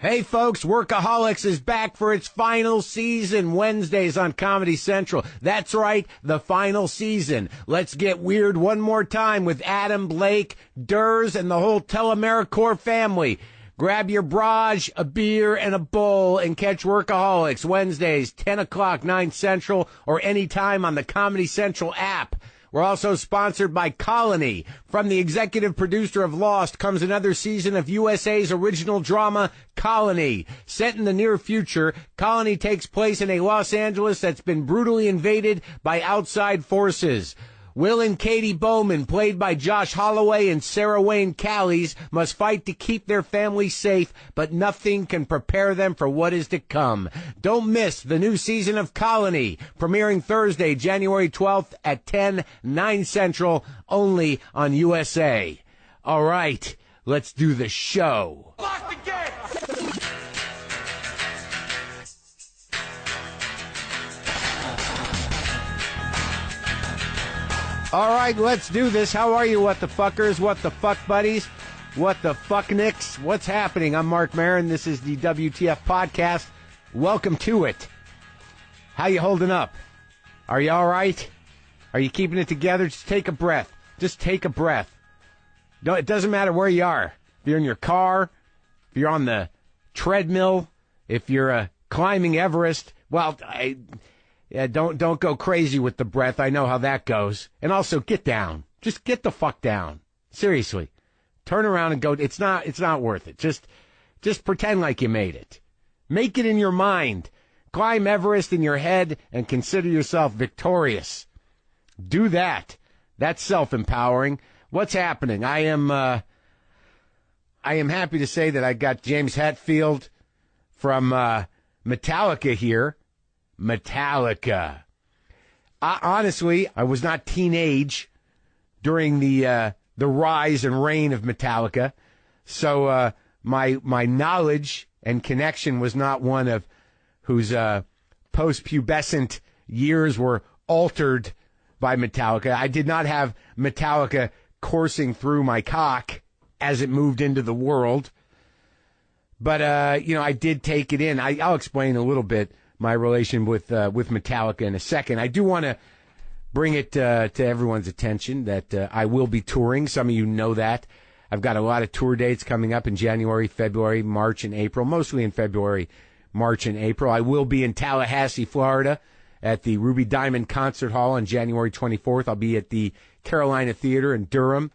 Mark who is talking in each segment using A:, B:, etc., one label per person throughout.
A: Hey folks, Workaholics is back for its final season, Wednesdays on Comedy Central. That's right, the final season. Let's get weird one more time with Adam, Blake, Durs, and the whole Telemericorps family. Grab your braj, a beer, and a bowl and catch Workaholics Wednesdays, 10 o'clock, 9 Central, or anytime on the Comedy Central app. We're also sponsored by Colony. From the executive producer of Lost comes another season of USA's original drama, Colony. Set in the near future, Colony takes place in a Los Angeles that's been brutally invaded by outside forces. Will and Katie Bowman, played by Josh Holloway and Sarah Wayne Callies, must fight to keep their family safe, but nothing can prepare them for what is to come. Don't miss the new season of Colony, premiering Thursday, January 12th at 10, 9 Central, only on USA. All right, let's do the show.
B: Lock the gate!
A: All right, let's do this. How are you, what the fuckers, what the fuck buddies, what the fuck nicks? What's happening? I'm Marc Maron. This is the WTF podcast. Welcome to it. How you holding up? Are you all right? Are you keeping it together? Just take a breath. Just take a breath. No, it doesn't matter where you are. If you're in your car, if you're on the treadmill, if you're climbing Everest, well, don't go crazy with the breath. I know how that goes. And also, get down. Just get the fuck down. Seriously. Turn around and go. It's not worth it. Just pretend like you made it. Make it in your mind. Climb Everest in your head and consider yourself victorious. Do that. That's self-empowering. What's happening? I am happy to say that I got James Hetfield from Metallica here. Metallica. Honestly, I was not teenage during the rise and reign of Metallica, so my knowledge and connection was not one of whose post-pubescent years were altered by Metallica. I did not have Metallica coursing through my cock as it moved into the world, but I did take it in. I'll explain a little bit my relation with Metallica in a second. I do want to bring it to everyone's attention that I will be touring. Some of you know that. I've got a lot of tour dates coming up in January, February, March, and April, mostly in February, March, and April. I will be in Tallahassee, Florida at the Ruby Diamond Concert Hall on January 24th. I'll be at the Carolina Theater in Durham,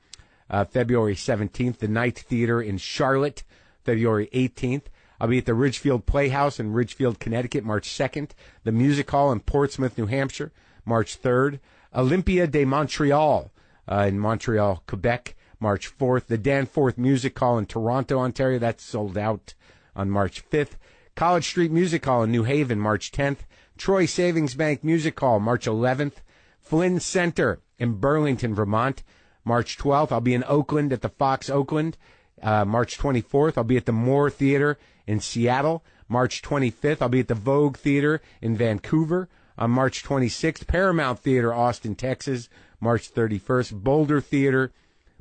A: February 17th, the Knight Theater in Charlotte, February 18th. I'll be at the Ridgefield Playhouse in Ridgefield, Connecticut, March 2nd. The Music Hall in Portsmouth, New Hampshire, March 3rd. Olympia de Montreal in Montreal, Quebec, March 4th. The Danforth Music Hall in Toronto, Ontario. That's sold out on March 5th. College Street Music Hall in New Haven, March 10th. Troy Savings Bank Music Hall, March 11th. Flynn Center in Burlington, Vermont, March 12th. I'll be in Oakland at the Fox Oakland, March 24th. I'll be at the Moore Theater in Seattle, March 25th. I'll be at the Vogue Theater in Vancouver on March 26th. Paramount Theater, Austin, Texas, March 31st.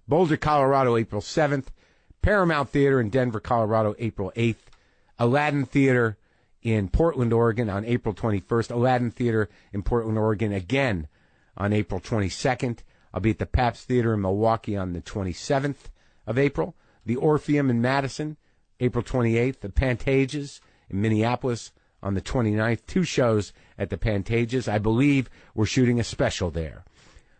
A: Boulder, Colorado, April 7th. Paramount Theater in Denver, Colorado, April 8th. Aladdin Theater in Portland, Oregon on April 21st. Aladdin Theater in Portland, Oregon again on April 22nd. I'll be at the Pabst Theater in Milwaukee on the 27th of April. The Orpheum in Madison, April 28th, the Pantages in Minneapolis on the 29th. 2 shows at the Pantages. I believe we're shooting a special there.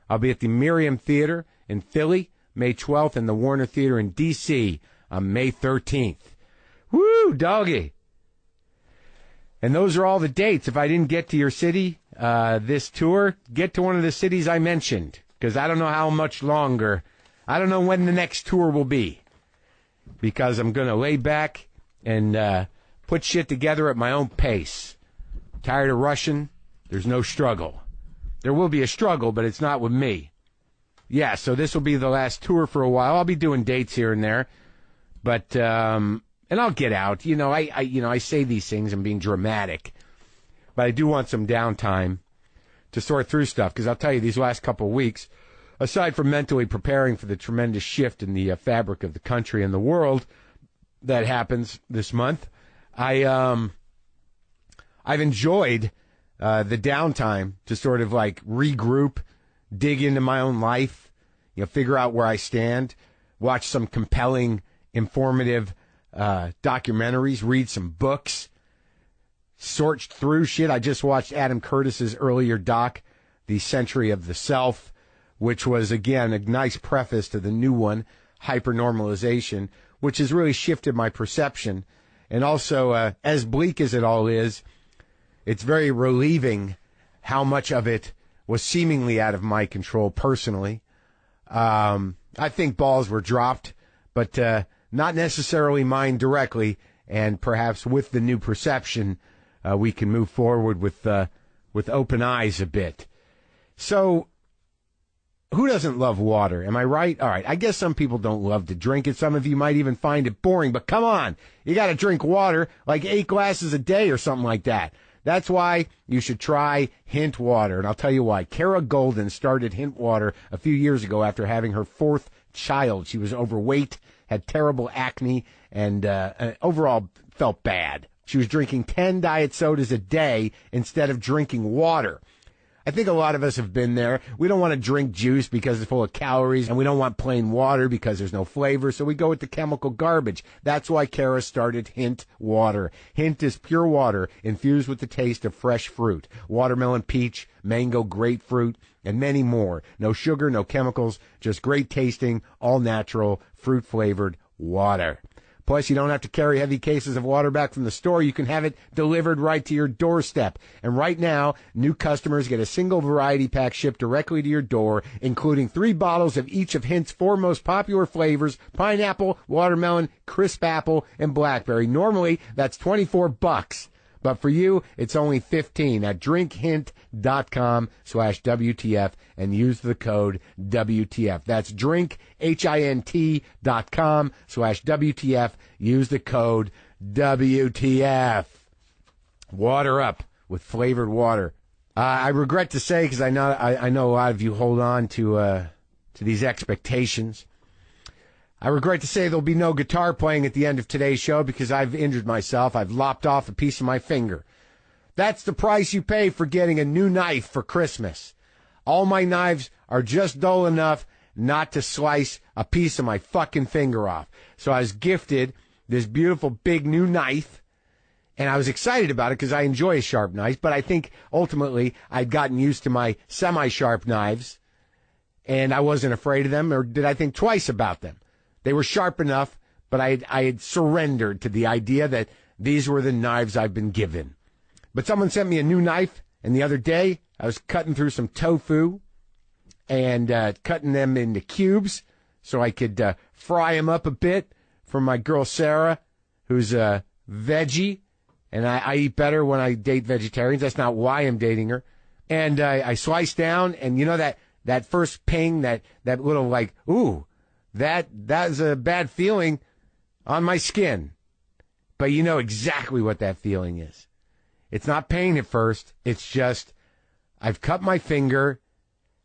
A: I'll be at the Miriam Theater in Philly, May 12th, and the Warner Theater in D.C. on May 13th. Woo, doggy. And those are all the dates. If I didn't get to your city this tour, get to one of the cities I mentioned, because I don't know how much longer. I don't know when the next tour will be, because I'm going to lay back and put shit together at my own pace. Tired of rushing? There's no struggle. There will be a struggle, but it's not with me. Yeah, so this will be the last tour for a while. I'll be doing dates here and there, but and I'll get out. I say these things and being dramatic, but I do want some downtime to sort through stuff, because I'll tell you, these last couple of weeks, aside from mentally preparing for the tremendous shift in the fabric of the country and the world that happens this month, I've enjoyed the downtime to sort of like regroup, dig into my own life, figure out where I stand, watch some compelling, informative documentaries, read some books, sort through shit. I just watched Adam Curtis's earlier doc, The Century of the Self, which was, again, a nice preface to the new one, Hypernormalization, which has really shifted my perception. And also, as bleak as it all is, it's very relieving how much of it was seemingly out of my control personally. I think balls were dropped, but not necessarily mine directly, and perhaps with the new perception, we can move forward with open eyes a bit. So, who doesn't love water? Am I right? All right, I guess some people don't love to drink it. Some of you might even find it boring, but come on. You got to drink water like 8 glasses a day or something like that. That's why you should try Hint Water, and I'll tell you why. Kara Golden started Hint Water a few years ago after having her 4th child. She was overweight, had terrible acne, and overall felt bad. She was drinking 10 diet sodas a day instead of drinking water. I think a lot of us have been there. We don't want to drink juice because it's full of calories, and we don't want plain water because there's no flavor, so we go with the chemical garbage. That's why Kara started Hint Water. Hint is pure water infused with the taste of fresh fruit. Watermelon, peach, mango, grapefruit, and many more. No sugar, no chemicals, just great tasting, all natural, fruit-flavored water. Plus, you don't have to carry heavy cases of water back from the store. You can have it delivered right to your doorstep. And right now, new customers get a single variety pack shipped directly to your door, including 3 bottles of each of Hint's 4 most popular flavors: pineapple, watermelon, crisp apple, and blackberry. Normally, that's $24. But for you, it's only $15 at drinkhint.com/WTF and use the code WTF. That's drinkhint.com/WTF. Use the code WTF. Water up with flavored water. I regret to say, because I know a lot of you hold on to these expectations. I regret to say there'll be no guitar playing at the end of today's show because I've injured myself. I've lopped off a piece of my finger. That's the price you pay for getting a new knife for Christmas. All my knives are just dull enough not to slice a piece of my fucking finger off. So I was gifted this beautiful big new knife, and I was excited about it because I enjoy a sharp knife, but I think ultimately I'd gotten used to my semi-sharp knives, and I wasn't afraid of them, or did I think twice about them? They were sharp enough, but I had surrendered to the idea that these were the knives I've been given. But someone sent me a new knife, and the other day I was cutting through some tofu and cutting them into cubes so I could fry them up a bit for my girl Sarah, who's a veggie, and I eat better when I date vegetarians. That's not why I'm dating her. And I sliced down, and you know that first ping, that little like, ooh, That's a bad feeling on my skin. But you know exactly what that feeling is. It's not pain at first. It's just, I've cut my finger.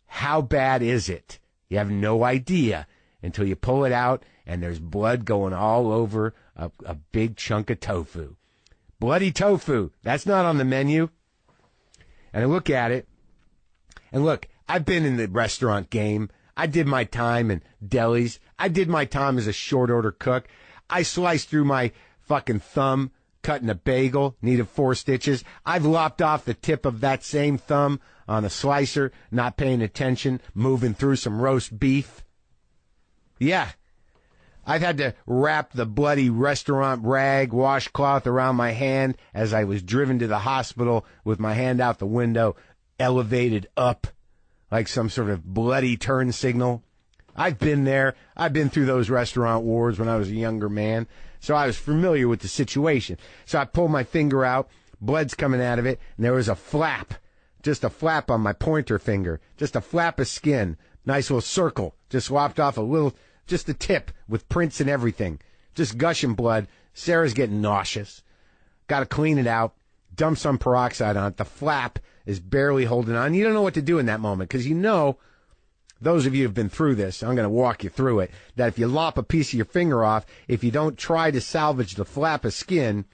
A: How bad is it? You have no idea until you pull it out and there's blood going all over a big chunk of tofu. Bloody tofu. That's not on the menu. And I look at it. And look, I've been in the restaurant game. I did my time in delis. I did my time as a short order cook. I sliced through my fucking thumb, cutting a bagel, needed 4 stitches. I've lopped off the tip of that same thumb on a slicer, not paying attention, moving through some roast beef. Yeah. I've had to wrap the bloody restaurant rag washcloth around my hand as I was driven to the hospital with my hand out the window, elevated up like some sort of bloody turn signal. I've been there. I've been through those restaurant wars when I was a younger man, so I was familiar with the situation. So I pulled my finger out, blood's coming out of it, and there was a flap, just a flap on my pointer finger, just a flap of skin, nice little circle, just lopped off a little, just the tip with prints and everything, just gushing blood. Sarah's getting nauseous. Got to clean it out, dump some peroxide on it. The flap is barely holding on. You don't know what to do in that moment because you know, those of you who have been through this, I'm going to walk you through it, that if you lop a piece of your finger off, if you don't try to salvage the flap of skin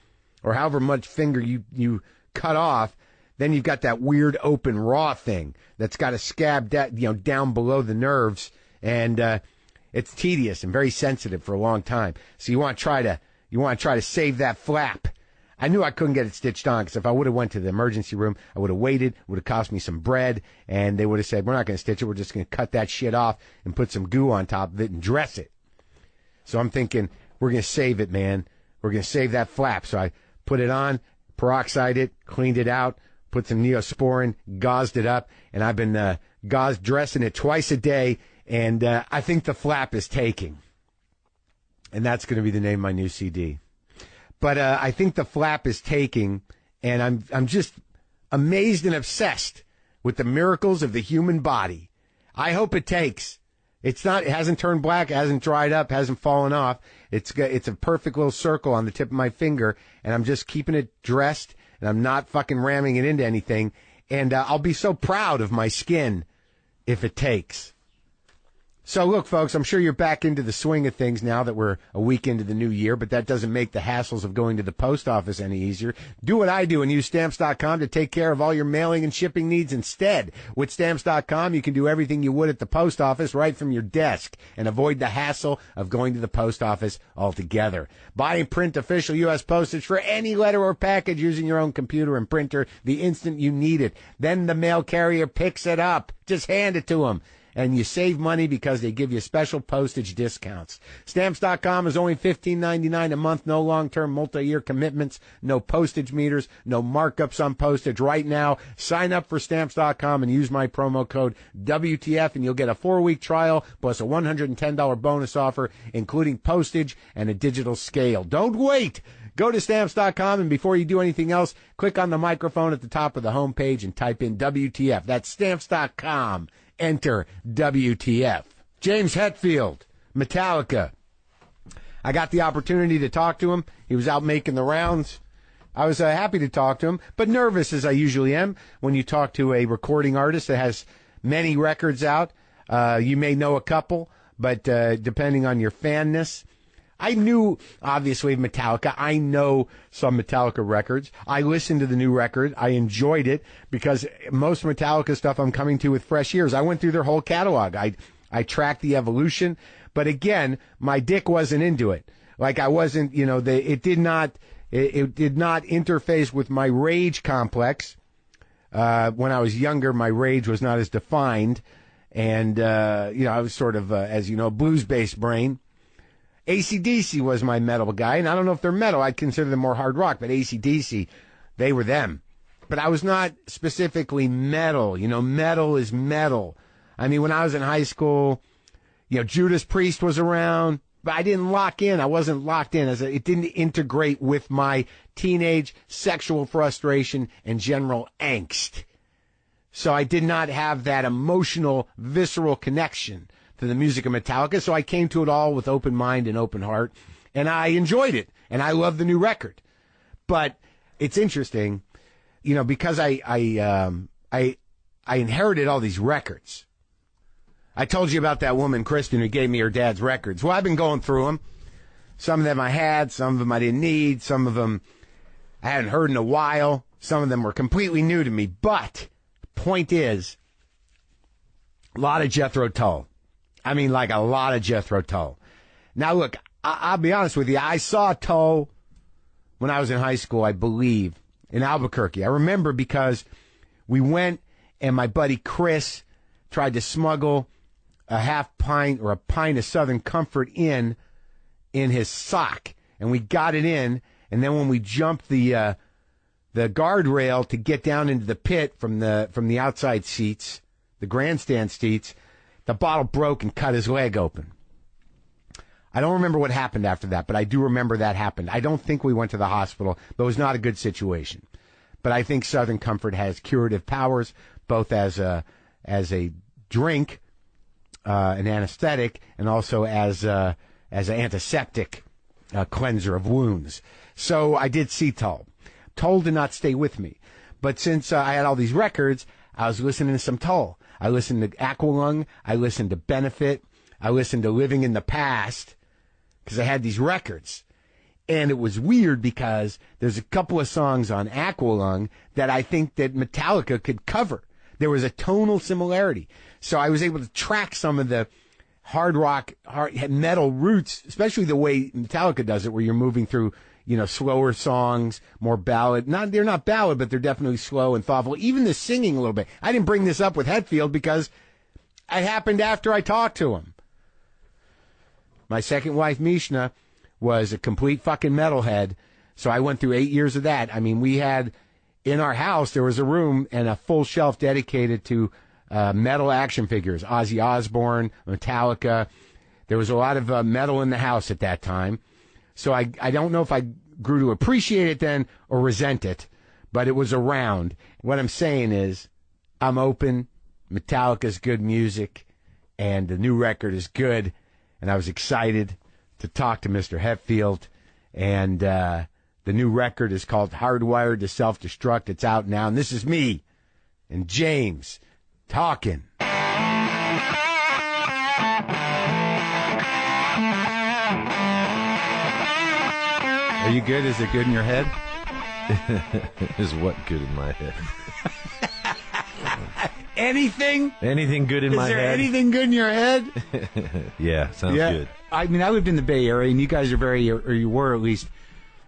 A: or however much finger you cut off, then you've got that weird open raw thing that's got a scab down below the nerves, and it's tedious and very sensitive for a long time. So you want to try to save that flap. I knew I couldn't get it stitched on, because if I would have went to the emergency room, I would have waited. It would have cost me some bread, and they would have said, we're not going to stitch it. We're just going to cut that shit off and put some goo on top of it and dress it. So I'm thinking, we're going to save it, man. We're going to save that flap. So I put it on, peroxide it, cleaned it out, put some Neosporin, gauzed it up, and I've been dressing it twice a day, and I think the flap is taking. And that's going to be the name of my new CD. But I think the flap is taking, and I'm just amazed and obsessed with the miracles of the human body. I hope it takes. It hasn't turned black, it hasn't dried up, hasn't fallen off. It's a perfect little circle on the tip of my finger, and I'm just keeping it dressed, and I'm not fucking ramming it into anything. And I'll be so proud of my skin if it takes. So look, folks, I'm sure you're back into the swing of things now that we're a week into the new year, but that doesn't make the hassles of going to the post office any easier. Do what I do and use Stamps.com to take care of all your mailing and shipping needs instead. With Stamps.com, you can do everything you would at the post office right from your desk and avoid the hassle of going to the post office altogether. Buy and print official U.S. postage for any letter or package using your own computer and printer the instant you need it. Then the mail carrier picks it up. Just hand it to them. And you save money because they give you special postage discounts. Stamps.com is only $15.99 a month, no long-term multi-year commitments, no postage meters, no markups on postage. Right now, sign up for Stamps.com and use my promo code WTF, and you'll get a 4-week trial plus a $110 bonus offer, including postage and a digital scale. Don't wait! Go to Stamps.com, and before you do anything else, click on the microphone at the top of the homepage and type in WTF. That's Stamps.com. Enter WTF. James Hetfield, Metallica. I got the opportunity to talk to him. He was out making the rounds. I was happy to talk to him, but nervous as I usually am when you talk to a recording artist that has many records out. You may know a couple, but depending on your fanness. I knew, obviously, Metallica. I know some Metallica records. I listened to the new record. I enjoyed it because most Metallica stuff I'm coming to with fresh ears. I went through their whole catalog. I tracked the evolution. But again, my dick wasn't into it. Like I wasn't, it did not interface with my rage complex. When I was younger, my rage was not as defined. And, I was sort of, as you know, blues-based brain. ACDC was my metal guy, and I don't know if they're metal. I'd consider them more hard rock, but ACDC, they were them. But I was not specifically metal. Metal is metal. I mean, when I was in high school, Judas Priest was around, but I didn't lock in. I wasn't locked in. It didn't integrate with my teenage sexual frustration and general angst. So I did not have that emotional, visceral connection to the music of Metallica, so I came to it all with open mind and open heart, and I enjoyed it, and I love the new record. But it's interesting, because I inherited all these records. I told you about that woman, Kristen, who gave me her dad's records. Well, I've been going through them. Some of them I had, some of them I didn't need, some of them I hadn't heard in a while, some of them were completely new to me. But the point is, a lot of Jethro Tull. I mean, like a lot of Jethro Tull. Now, look, I'll be honest with you. I saw Tull when I was in high school, I believe, in Albuquerque. I remember because we went and my buddy Chris tried to smuggle a half pint or a pint of Southern Comfort in his sock. And we got it in. And then when we jumped the guardrail to get down into the pit from the outside seats, the grandstand seats, the bottle broke and cut his leg open. I don't remember what happened after that, but I do remember that happened. I don't think we went to the hospital, but it was not a good situation. But I think Southern Comfort has curative powers, both as a drink, an anesthetic, and also as an antiseptic cleanser of wounds. So I did see Tull. Tull did not stay with me. But since I had all these records, I was listening to some Tull. I listened to Aqualung. I listened to Benefit. I listened to Living in the Past because I had these records. And it was weird because there's a couple of songs on Aqualung that I think that Metallica could cover. There was a tonal similarity. So I was able to track some of the hard rock, hard metal roots, especially the way Metallica does it, where you're moving through, slower songs, more ballad. They're not ballad, but they're definitely slow and thoughtful. Even the singing a little bit. I didn't bring this up with Hetfield because it happened after I talked to him. My second wife, Mishna, was a complete fucking metalhead. So I went through 8 years of that. I mean, we had, in our house, there was a room and a full shelf dedicated to metal action figures. Ozzy Osbourne, Metallica. There was a lot of metal in the house at that time. So I don't know if I grew to appreciate it then or resent it, but it was around. What I'm saying is, I'm open. Metallica's good music, and the new record is good, and I was excited to talk to Mr. Hetfield, and the new record is called Hardwired to Self-Destruct. It's out now, and this is me and James talking.
B: Are you good? Is it good in your head?
C: Is what good in my head?
A: Anything?
C: Anything good in my head?
A: Is there anything good in your head?
C: Yeah, sounds good.
B: I mean, I lived in the Bay Area, and you guys are or you were at least,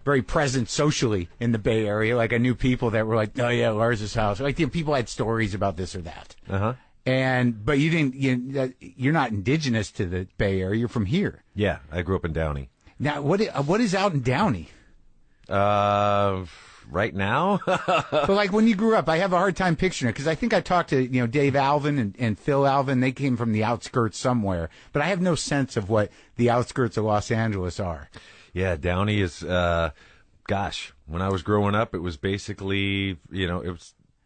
B: very present socially in the Bay Area. Like, I knew people that were like, oh, yeah, Lars's house. Like, people had stories about this or that.
C: Uh-huh.
B: But you didn't, you're not indigenous to the Bay Area. You're from here.
C: Yeah, I grew up in Downey.
B: Now, what is out in Downey?
C: Right now?
B: But like when you grew up, I have a hard time picturing it because I think I talked to, Dave Alvin and Phil Alvin. They came from the outskirts somewhere, but I have no sense of what the outskirts of Los Angeles are.
C: Yeah, Downey is, when I was growing up, it was basically, it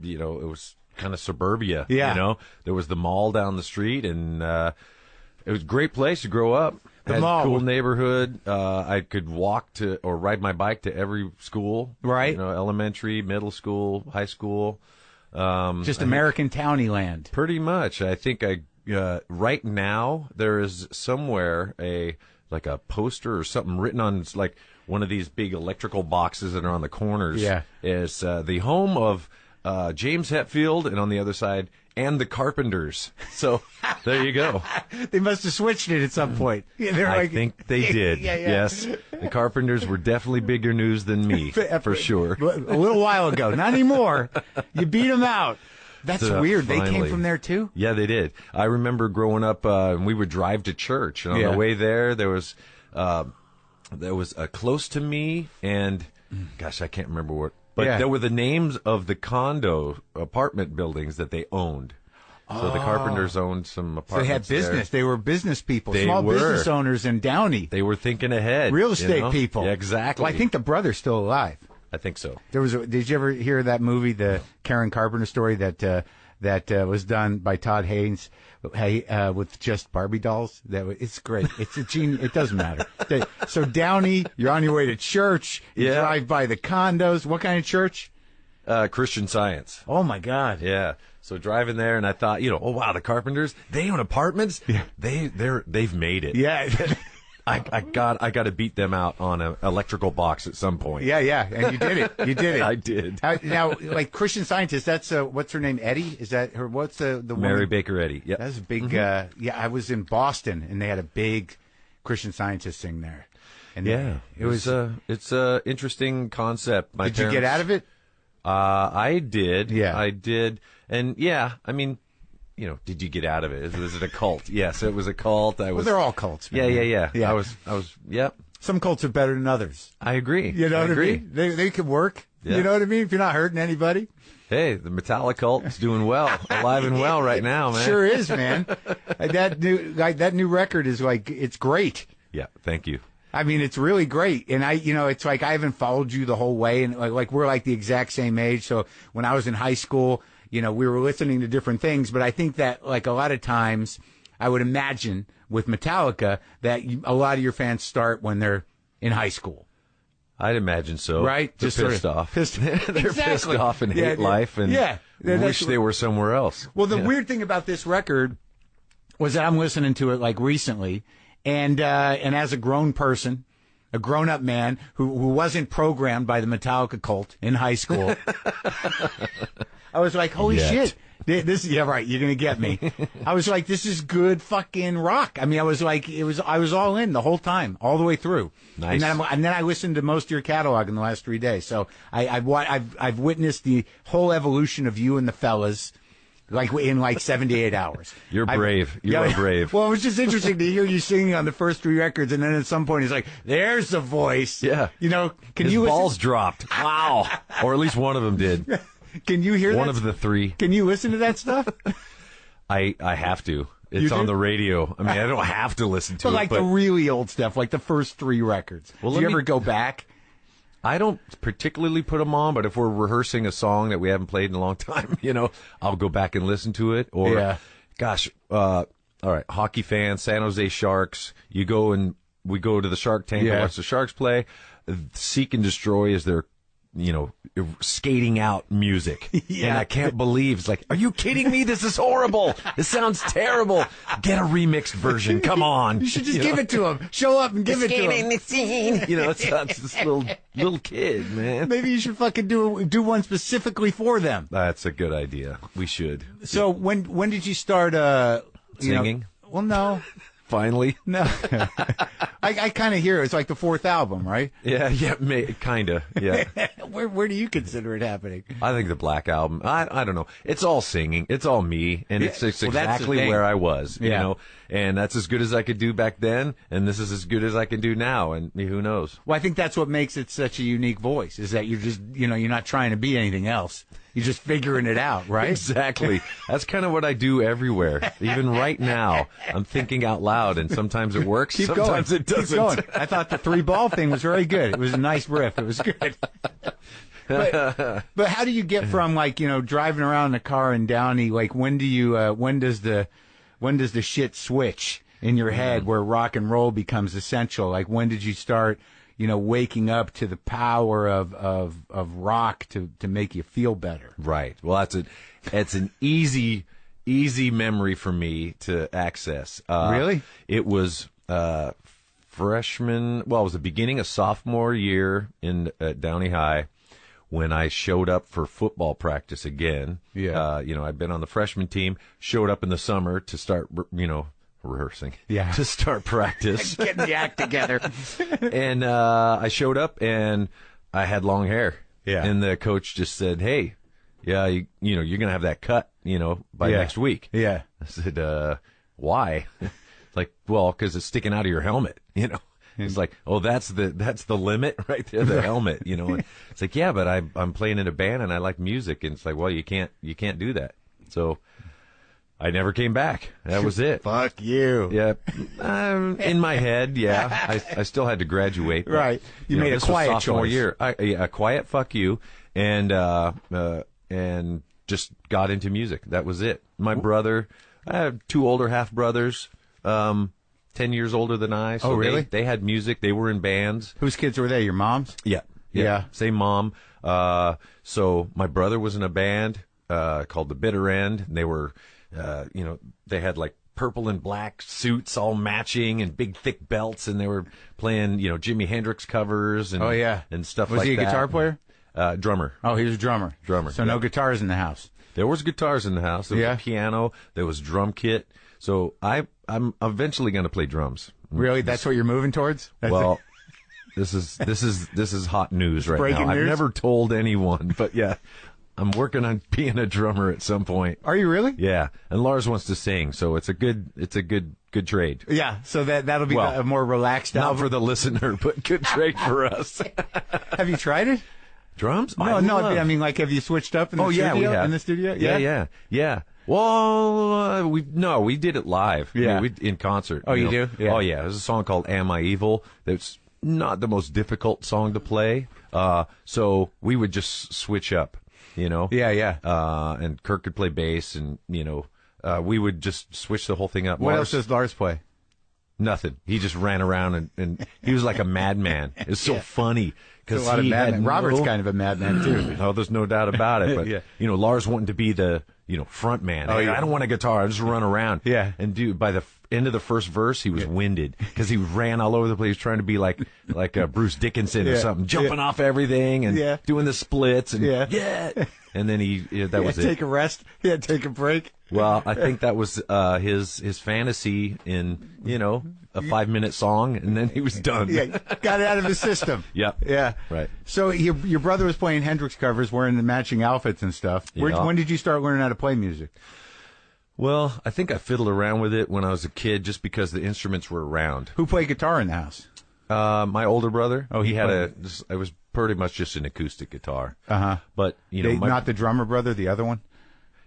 C: was kind of suburbia.
A: Yeah.
C: There was the mall down the street, and it was a great place to grow up.
A: The mall.
C: Cool neighborhood. I could walk to or ride my bike to every school.
A: Right.
C: Elementary, middle school, high school.
B: Just American townie land.
C: Pretty much. I think right now there is somewhere a poster or something written on like one of these big electrical boxes that are on the corners.
A: Yeah.
C: Is the home of James Hetfield, and on the other side, and the Carpenters. So there you go.
A: They must have switched it at some point. Yeah,
C: I think they did.
A: Yeah.
C: Yes. The Carpenters were definitely bigger news than me, for sure.
A: A little while ago. Not anymore. You beat them out.
B: That's
C: So,
B: weird. They
C: finally.
B: came from there too?
C: Yeah, they did. I remember growing up, and we would drive to church, and on the way there was a close to me, and gosh, I can't remember what. But there were the names of the apartment buildings that they owned. So the Carpenters owned some apartments.
B: So they had business.
C: There.
B: They were business people.
C: They
B: Small
C: were.
B: business owners in Downey.
C: They were thinking ahead.
B: Real estate people.
C: Yeah, exactly.
B: Well, I think the brother's still alive.
C: I think so.
B: Did you ever hear that movie, the Karen Carpenter story that was done by Todd Haynes with just Barbie dolls? It's great. It's a genius. It doesn't matter. So Downey, you're on your way to church. You drive by the condos. What kind of church?
C: Christian Science.
B: Oh my God.
C: Yeah. So driving there, and I thought, oh wow, the Carpenters, they own apartments.
B: Yeah.
C: They've made it.
B: Yeah.
C: I got to beat them out on an electrical box at some point.
B: Yeah, and you did it. You did it.
C: I did.
B: Now, like Christian Scientist, that's what's her name? Eddie? Is that her? What's the
C: Mary
B: woman?
C: Baker Eddy? Yep.
B: That's a big. I was in Boston, and they had a big Christian Scientist thing there. And
C: it was. It's a interesting concept.
B: Did you get out of it?
C: I did.
B: Yeah,
C: I did, and I mean. Did you get out of it? Was it a cult? Yes, it was a cult.
B: Well, they're all cults, man.
C: Yeah. I was. Yep.
B: Some cults are better than others.
C: I agree.
B: You know what I mean? They could work.
C: Yeah.
B: You know what I mean? If you're not hurting anybody.
C: Hey, the Metallica cult is doing well, alive and well right now, man.
B: Sure is, man. That new record is it's great.
C: Yeah, thank you.
B: I mean, it's really great. And it's like I haven't followed you the whole way. And like we're like the exact same age. So when I was in high school, we were listening to different things. But I think that like a lot of times I would imagine with Metallica that a lot of your fans start when they're in high school.
C: I'd imagine so.
B: Right?
C: They're pissed off. They're pissed off and hate life and wish they were somewhere else.
B: Well, the weird thing about this record was that I'm listening to it like recently. And as a grown person, a grown-up man who wasn't programmed by the Metallica cult in high school. I was like, holy shit. This, yeah, right. You're gonna get me. I was like, this is good fucking rock. I mean, I was like, I was all in the whole time, all the way through.
C: Nice.
B: And then I listened to most of your catalog in the last 3 days. So I've witnessed the whole evolution of you and the fellas, like in like 78 hours.
C: You're brave. You are brave.
B: Well, it was just interesting to hear you singing on the first 3 records, and then at some point he's like, "There's the voice."
C: Yeah.
B: You know,
C: His balls dropped. Wow. Or at least one of them did.
B: Can you hear
C: one
B: that?
C: of the 3?
B: Can you listen to that stuff?
C: I have to. It's on the radio. I mean, I don't have to listen to
B: but the really old stuff, like the first 3 records.
C: Well,
B: Do you ever go back?
C: I don't particularly put them on, but if we're rehearsing a song that we haven't played in a long time, I'll go back and listen to it. Or, gosh, all right, hockey fans, San Jose Sharks. We go to the Shark Tank and watch the Sharks play. Seek and Destroy is their skating out music. And I can't believe it's like, are you kidding me? This is horrible. This sounds terrible. Get a remixed version. Come on.
B: You should just give it to him. Show up and give it to him.
C: The scene. It's this little kid, man.
B: Maybe you should fucking do one specifically for them.
C: That's a good idea. We should.
B: So when did you start
C: singing?
B: Well, no.
C: Finally?
B: No. I kind of hear it. It's like the 4th album, right?
C: Yeah, kind of, yeah.
B: Where do you consider it happening?
C: I think the Black Album, I don't know. It's all singing. It's all me. And it's exactly where I was, you know. And that's as good as I could do back then. And this is as good as I can do now. And who knows?
B: Well, I think that's what makes it such a unique voice, is that you're just, you're not trying to be anything else. You're just figuring it out, right?
C: Exactly. That's kind of what I do everywhere. Even right now, I'm thinking out loud, and sometimes it works, sometimes it doesn't.
B: Keep going. I thought the 3-ball thing was very good. It was a nice riff. It was good. But how do you get from, like, driving around in a car in Downey, like, when does the shit switch in your head where rock and roll becomes essential? Like, when did you start waking up to the power of rock to make you feel better?
C: Right. Well, it's an easy memory for me to access.
B: Really?
C: It was freshman. Well, it was the beginning of sophomore year at Downey High when I showed up for football practice again.
B: Yeah.
C: I'd been on the freshman team. Showed up in the summer to start, rehearsing.
B: Yeah.
C: To start practice.
B: Getting the act together.
C: And I showed up and I had long hair.
B: Yeah.
C: And the coach just said, "Hey, yeah, you're going to have that cut, by next week."
B: Yeah.
C: I said, "Why?" It's like, "Well, because it's sticking out of your helmet, It's like, "Oh, that's the limit right there, the helmet, It's like, "Yeah, but I'm playing in a band and I like music." And it's like, "Well, you can't do that." So I never came back. That was it.
B: Fuck you.
C: Yeah. In my head, yeah. I still had to graduate. But,
B: right. You made a quiet choice.
C: Year. A quiet fuck you. And just got into music. That was it. My brother, I have 2 older half brothers, 10 years older than I. So
B: really?
C: They had music. They were in bands.
B: Whose kids were they? Your mom's?
C: Yeah. Same mom. So my brother was in a band called The Bitter End. And they were, they had like purple and black suits all matching and big thick belts, and they were playing, Jimi Hendrix covers and and stuff like that.
B: Was he a guitar player?
C: Drummer.
B: Oh, he was a drummer. So no guitars in the house.
C: There was guitars in the house. There was a piano. There was drum kit. So I'm eventually going to play drums.
B: Really? That's what you're moving towards?
C: This is hot news right
B: breaking
C: now.
B: news?
C: I've never told anyone, but yeah, I'm working on being a drummer at some point.
B: Are you really?
C: Yeah, and Lars wants to sing, so it's a good trade.
B: Yeah, so that'll be a more relaxed album.
C: Not for the listener, but good trade for us.
B: Have you tried it?
C: Drums?
B: No. I mean, like, have you switched up in the studio?
C: Yeah, we have.
B: In the studio?
C: Yeah. Well, we did it live.
B: Yeah.
C: In concert.
B: Oh, you do? Yeah.
C: Oh, yeah. There's a song called "Am I Evil?" That's not the most difficult song to play. So we would just switch up,
B: Yeah.
C: And Kirk could play bass, and we would just switch the whole thing up.
B: What else does Lars play?
C: Nothing. He just ran around and he was like a madman. It was so funny because
B: he had Robert's kind of a madman too.
C: Oh, there's no doubt about it. But Lars wanted to be the front man. Oh, yeah. I don't want a guitar. I just run around.
B: Yeah.
C: And by the end of the first verse, he was winded because he ran all over the place trying to be like Bruce Dickinson or something, jumping off everything and doing the splits and and then that was it.
B: Take a rest. He had to take a break.
C: Well, I think that was his fantasy in a 5-minute song, and then he was done.
B: Yeah, got it out of his system.
C: Yeah, right.
B: So your brother was playing Hendrix covers, wearing the matching outfits and stuff. When did you start learning how to play music?
C: Well, I think I fiddled around with it when I was a kid, just because the instruments were around.
B: Who played guitar in the house?
C: My older brother.
B: Oh,
C: he had it was pretty much just an acoustic guitar. But
B: not the drummer brother, the other one.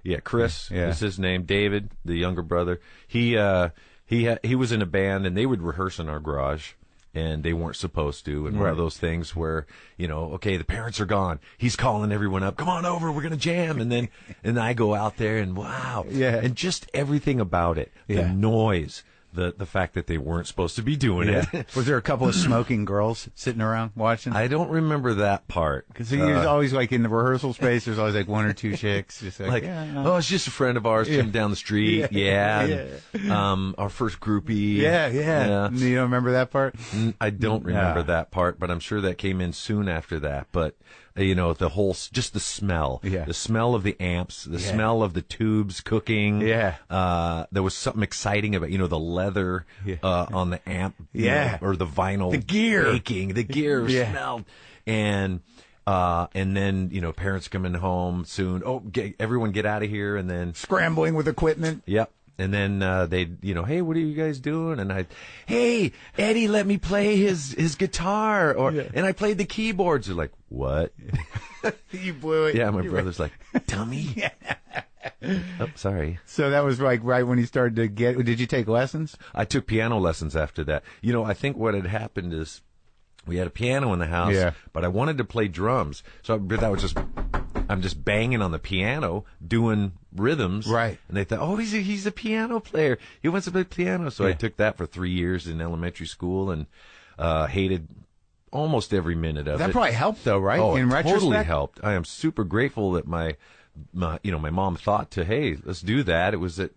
C: Yeah, Chris is his name. David, the younger brother. He was in a band, and they would rehearse in our garage, and they weren't supposed to. And one of those things where okay, the parents are gone. He's calling everyone up. Come on over. We're gonna jam. And then I go out there, and wow, and just everything about it, the noise. The fact that they weren't supposed to be doing it.
B: Was there a couple of smoking girls sitting around watching?
C: I don't remember that part.
B: Because he was always like in the rehearsal space, there's always like one or two chicks. Just
C: oh, it's just a friend of ours came down the street. Our first groupie.
B: Yeah. You don't remember that part?
C: I don't remember that part, but I'm sure that came in soon after that. But the whole, just the smell, the smell of the amps, the smell of the tubes cooking. There was something exciting about, the leather on the amp, or the vinyl,
B: the gear
C: baking, the gear smelled, and then parents coming home soon. Oh, everyone get out of here, and then
B: scrambling with equipment.
C: Yep. And then they'd, hey, what are you guys doing? And hey, Eddie, let me play his guitar. And I played the keyboards. They're like, what?
B: You blew it.
C: Yeah, my brother's like, dummy. Oh, sorry.
B: So that was like right when you started to did you take lessons?
C: I took piano lessons after that. I think what had happened is we had a piano in the house, but I wanted to play drums. So I'm just banging on the piano, doing rhythms.
B: Right.
C: And they thought, oh, he's a piano player. He wants to play piano. So I took that for 3 years in elementary school and hated almost every minute of it.
B: That probably helped, though, right?
C: Oh,
B: in
C: it
B: retrospect?
C: Totally helped. I am super grateful that my mom thought hey, let's do that. It was at,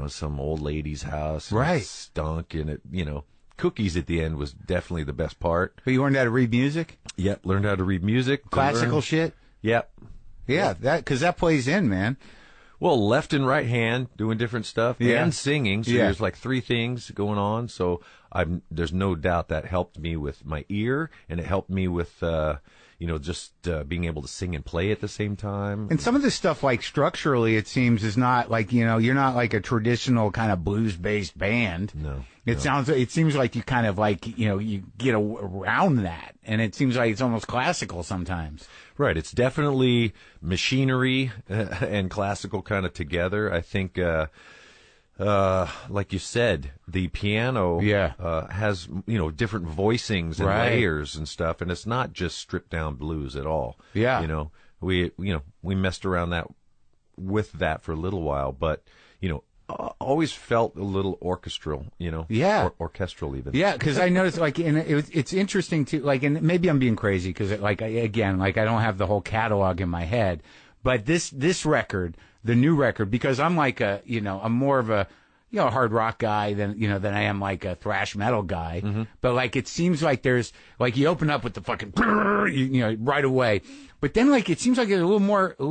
C: some old lady's house.
B: Right.
C: It stunk, and it, cookies at the end was definitely the best part.
B: But you learned how to read music?
C: Yep, learned how to read music.
B: Classical shit?
C: Yep.
B: Yeah, because that plays in, man.
C: Well, left and right hand doing different stuff and singing. So there's like 3 things going on. So there's no doubt that helped me with my ear, and it helped me with just being able to sing and play at the same time.
B: And some of this stuff, like structurally, it seems is not like you're not like a traditional kind of blues based band.
C: No.
B: It seems like you kind of like you get around that, and it seems like it's almost classical sometimes.
C: Right. It's definitely machinery and classical kind of together. I think, like you said, the piano has, different voicings and layers and stuff. And it's not just stripped down blues at all.
B: Yeah.
C: We messed around with that for a little while, but, always felt a little orchestral, orchestral even.
B: Yeah, because I noticed, like, it's interesting to, like, and maybe I'm being crazy because, I don't have the whole catalog in my head, but this record, the new record, because I'm like I'm more of a, hard rock guy than I am like a thrash metal guy, but like it seems like there's like you open up with the fucking right away. But then, like, it seems like there's a little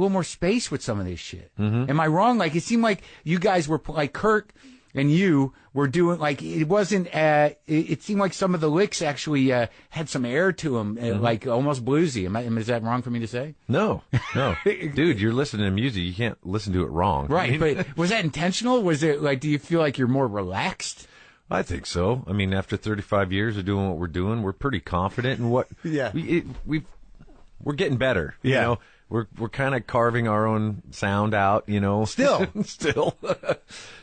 B: more space with some of this shit. Am I wrong? Like, it seemed like you guys were, like, Kurt and you were doing, like, it wasn't, it seemed like some of the licks actually had some air to them, like, almost bluesy. Is that wrong for me to say?
C: No. Dude, you're listening to music. You can't listen to it wrong.
B: Right, but was that intentional? Was it, like, do you feel like you're more relaxed?
C: I think so. I mean, after 35 years of doing what we're doing, we're pretty confident in what we're getting better. We're kind of carving our own sound out, Still.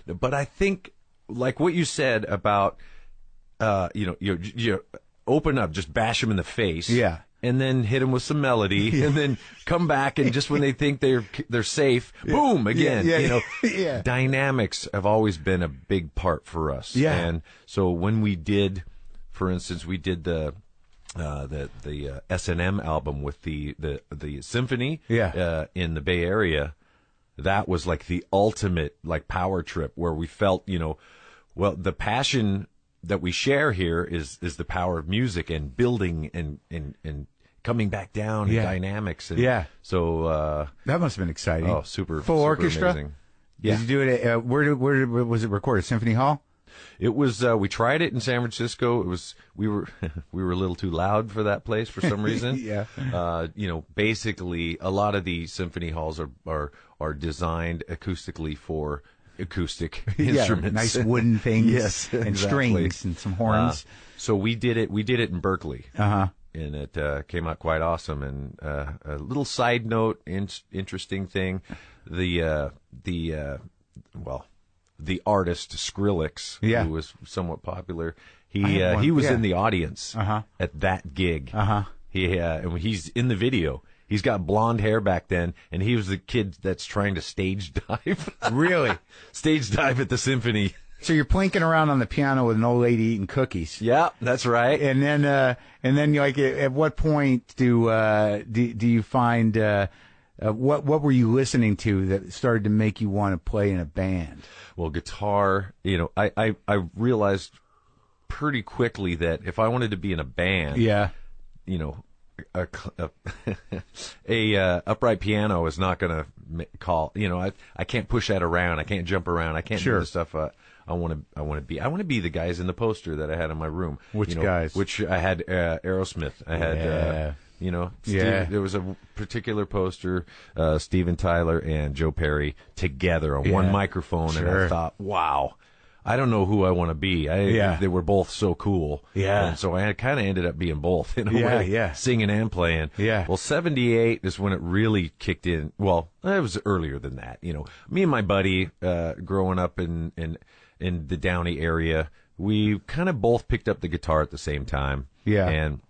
C: But I think, like what you said about, you open up, just bash them in the face.
B: Yeah.
C: And then hit them with some melody, and then come back, and just when they think they're safe, boom, again. Dynamics have always been a big part for us.
B: Yeah.
C: And so when we did, for instance, we did the S&M album with the symphony in the Bay Area, that was like the ultimate like power trip where we felt, Well, the passion that we share here is the power of music and building and coming back down and dynamics. And so
B: that must have been exciting.
C: Oh, super
B: full
C: super
B: orchestra.
C: Amazing.
B: Did you do it at where was it recorded? Symphony Hall?
C: It was. We tried it in San Francisco. It was. We were a little too loud for that place for some reason. Basically, a lot of the symphony halls are designed acoustically for acoustic instruments,
B: nice wooden things, and
C: exactly.
B: strings and some horns.
C: So we did it. We did it in Berkeley,
B: and
C: it came out quite awesome. And a little side note, interesting thing, the artist Skrillex, who was somewhat popular, he was in the audience at that gig. And he's in the video. He's got blonde hair back then, and he was the kid that's trying to stage dive.
B: Really?
C: Stage dive at the symphony.
B: So you're plinking around on the piano with an old lady eating cookies.
C: Yeah, that's right.
B: And then like, at what point do you find what were you listening to that started to make you want to play in a band?
C: Well, guitar. I realized pretty quickly that if I wanted to be in a band, a upright piano is not going to call. I can't push that around. I can't jump around. I can't do the stuff I want to be. I want to be the guys in the poster that I had in my room.
B: Which guys?
C: Which I had Aerosmith. I had Steve, there was a particular poster, Steven Tyler and Joe Perry together on one microphone, and I thought, wow. I don't know who I want to be. They were both so cool. Yeah. And so I kind of ended up being both in a way, singing and playing. Yeah. Well, 78 is when it really kicked in. Well, it was earlier than that. Me and my buddy, growing up in the Downey area, we kind of both picked up the guitar at the same time. Yeah. And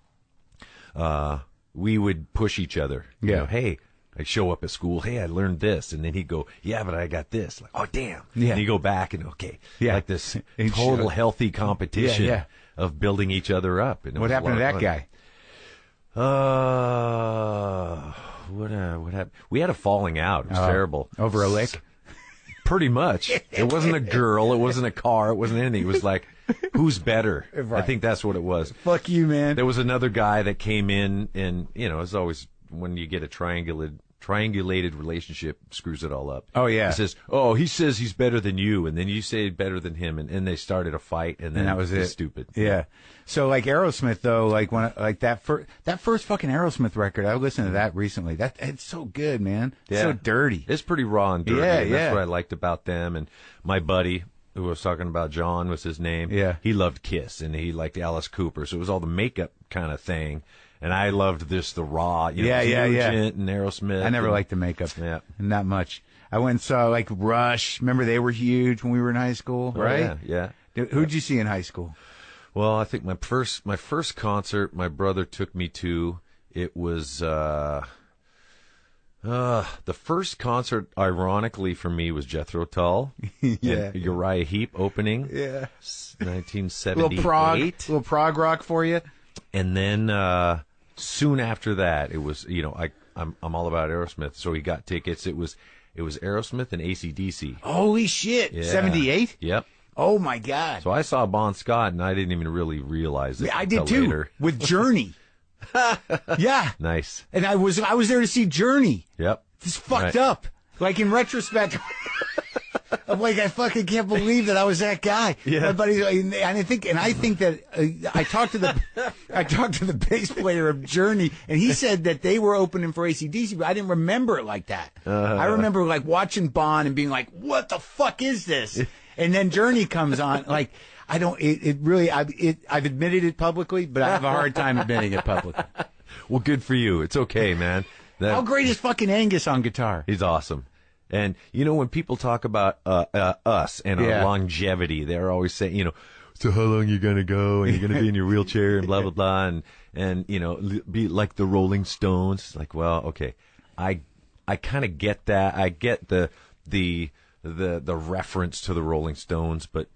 C: we would push each other. Hey, I show up at school, hey, I learned this. And then he'd go, yeah, but I got this. Like, oh, damn. Yeah. And you go back and, like this total healthy competition of building each other up. And
B: what happened to that guy?
C: What happened? We had a falling out. It was terrible.
B: Over a lick?
C: Pretty much. It wasn't a girl. It wasn't a car. It wasn't anything. It was like, who's better? Right. I think that's what it was.
B: Fuck you, man.
C: There was another guy that came in, and, as always, when you get a triangulated relationship, screws it all up.
B: Oh, yeah.
C: He says he's better than you, and then you say better than him, and they started a fight, and then
B: that was it.
C: Stupid.
B: Yeah. So, like, Aerosmith, though, that first fucking Aerosmith record, I listened to that recently. It's so good, man. It's so dirty.
C: It's pretty raw and dirty. Yeah, That's what I liked about them. And my buddy, who I was talking about, John was his name. Yeah. He loved Kiss, and he liked Alice Cooper, so it was all the makeup kind of thing. And I loved the raw, and Aerosmith.
B: I never liked the makeup. Yeah. Not much. I went and saw, like, Rush. Remember, they were huge when we were in high school, right?
C: Yeah.
B: Who'd you see in high school?
C: Well, I think my first concert my brother took me to, it was, the first concert, ironically, for me was Jethro Tull. And Uriah Heep opening. Yeah. 1978.
B: Little prog rock for you.
C: And then, soon after that, it was, I'm all about Aerosmith, so he got tickets. It was Aerosmith and ACDC.
B: Holy shit!
C: Yeah.
B: 78?
C: Yep.
B: Oh my God!
C: So I saw Bon Scott, and I didn't even really realize it.
B: I did too.
C: Later.
B: With Journey. Yeah.
C: Nice.
B: And I was there to see Journey.
C: Yep.
B: It's fucked up. Like, in retrospect. I'm like, I fucking can't believe that I was that guy. Yeah. My buddy's, and I think that I talked to the bass player of Journey, and he said that they were opening for AC/DC, but I didn't remember it like that. I remember, like, watching Bon and being like, what the fuck is this? And then Journey comes on, like, I've admitted it publicly, but I have a hard time admitting it publicly.
C: Well, good for you. It's okay, man.
B: How great is fucking Angus on guitar?
C: He's awesome. And, when people talk about us and our longevity, they're always saying, so how long you going to go? And you're going to be in your wheelchair and blah, blah, blah. And be like the Rolling Stones. It's like, well, okay. I kind of get that. I get the reference to the Rolling Stones. But,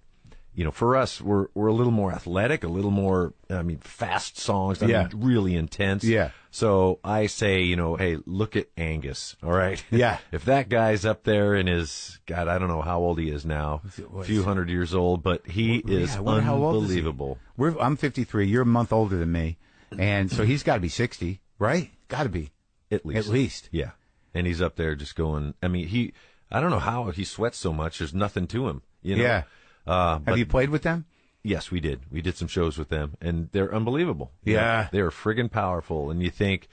C: for us, we're a little more athletic, a little more, fast songs, really intense.
B: Yeah.
C: So I say, hey, look at Angus, all right?
B: Yeah.
C: If that guy's up there and is, God, I don't know how old he is now, a few hundred years old, but he is unbelievable.
B: I'm 53. You're a month older than me. And so he's got to be 60, right? Got to be.
C: At least. Yeah. And he's up there just going, I don't know how he sweats so much. There's nothing to him,
B: Yeah. Have you played with them?
C: Yes, we did. We did some shows with them, and they're unbelievable.
B: Yeah.
C: They're friggin' powerful, and you think,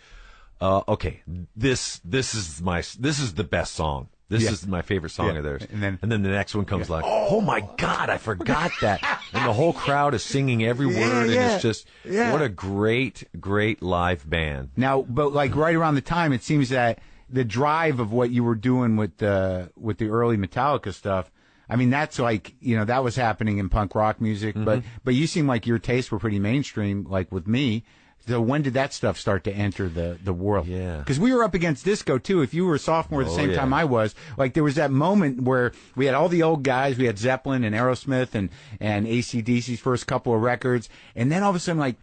C: okay, this is the best song. This is my favorite song of theirs. And then the next one comes like, oh my God, I forgot that. And the whole crowd is singing every word, and it's just, what a great, great live band.
B: Now, but like right around the time, it seems that the drive of what you were doing with the early Metallica stuff, that's like, that was happening in punk rock music, but you seem like your tastes were pretty mainstream, like with me. So when did that stuff start to enter the world?
C: Yeah.
B: Because we were up against disco, too. If you were a sophomore at the same time I was, like there was that moment where we had all the old guys. We had Zeppelin and Aerosmith and ACDC's first couple of records. And then all of a sudden, like,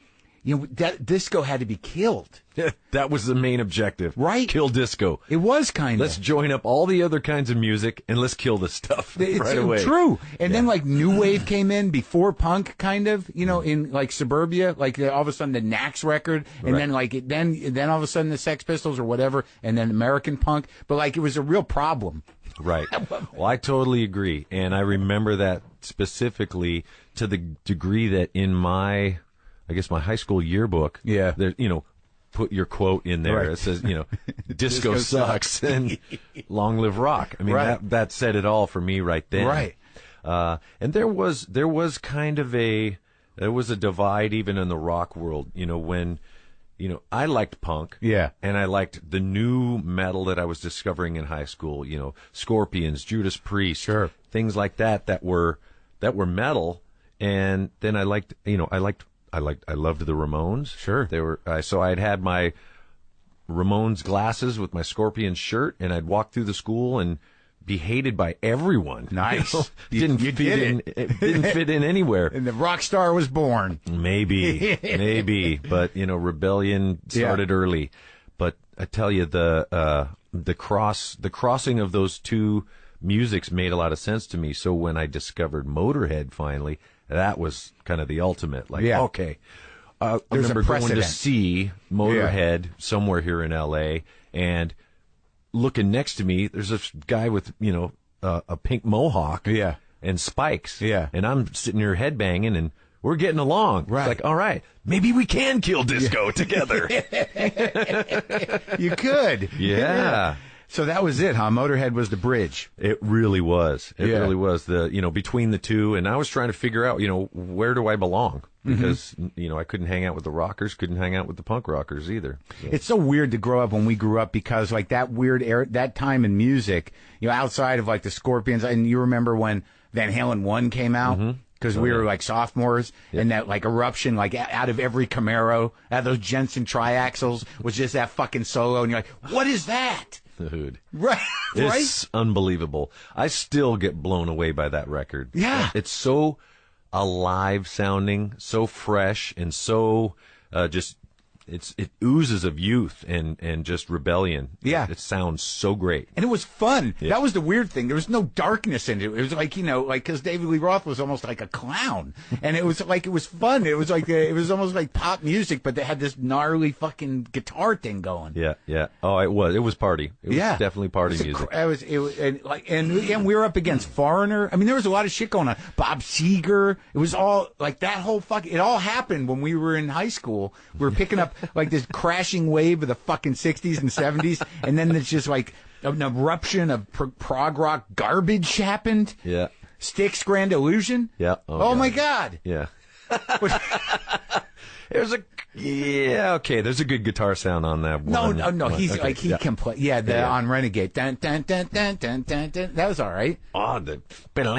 B: that disco had to be killed.
C: That was the main objective.
B: Right.
C: Kill disco.
B: It was kind of.
C: Let's join up all the other kinds of music and let's kill this stuff right away.
B: It's true. And then like new wave came in before punk, kind of, in like suburbia, like all of a sudden the Knack's record, and then like then all of a sudden the Sex Pistols or whatever, and then American punk. But like it was a real problem.
C: Right. Well, I totally agree, and I remember that specifically to the degree that in my high school yearbook, there, put your quote in there. Right. It says, disco sucks and long live rock. That said it all for me right then.
B: Right.
C: And there was kind of a divide even in the rock world, when, I liked punk.
B: Yeah.
C: And I liked the new metal that I was discovering in high school, Scorpions, Judas Priest, things like that were metal. And then I loved the Ramones.
B: Sure.
C: They were so I had my Ramones glasses with my Scorpions shirt, and I'd walk through the school and be hated by everyone.
B: Nice.
C: Didn't fit in anywhere.
B: And the rock star was born.
C: Maybe. But rebellion started early. But I tell you, the crossing of those two musics made a lot of sense to me. So when I discovered Motorhead finally, that was kind of the ultimate. Like, okay. I remember going to see Motorhead somewhere here in L.A., and looking next to me, there's this guy with, a pink mohawk and spikes.
B: Yeah.
C: And I'm sitting here headbanging, and we're getting along.
B: Right.
C: It's like, all right, maybe we can kill disco together.
B: You could.
C: Yeah.
B: So that was it, huh? Motorhead was the bridge.
C: It really was. It really was between the two. And I was trying to figure out, where do I belong? Because, I couldn't hang out with the rockers, couldn't hang out with the punk rockers either. So.
B: It's so weird to grow up when we grew up because like that weird era, that time in music, outside of like the Scorpions, and you remember when Van Halen 1 came out? Because we were like sophomores, and that like eruption, like out of every Camaro, out of those Jensen triaxles, was just that fucking solo, and you're like, what is that?
C: Dude.
B: Right.
C: It's unbelievable. I still get blown away by that record.
B: Yeah.
C: It's so alive sounding, so fresh, and so it oozes of youth and just rebellion.
B: Yeah.
C: It sounds so great.
B: And it was fun. Yeah. That was the weird thing. There was no darkness in it. It was like, because David Lee Roth was almost like a clown. And it was like, it was fun. It was like, it was almost like pop music, but they had this gnarly fucking guitar thing going.
C: Yeah, yeah. Oh, it was party. It was definitely party music.
B: And we were up against Foreigner. There was a lot of shit going on. Bob Seger. It was all, like that whole it all happened when we were in high school. We were picking up like this crashing wave of the fucking 60s and 70s, and then it's just like an eruption of prog rock garbage happened.
C: Yeah.
B: Styx, Grand Illusion.
C: Yeah.
B: Oh my God.
C: Yeah. There's a Yeah, okay. There's a good guitar sound on that one.
B: No. He's
C: okay.
B: like, he can play. Yeah, on Renegade. Dun, dun, dun, dun, dun, dun, dun. That was all right.
C: Oh, the.
B: Yeah.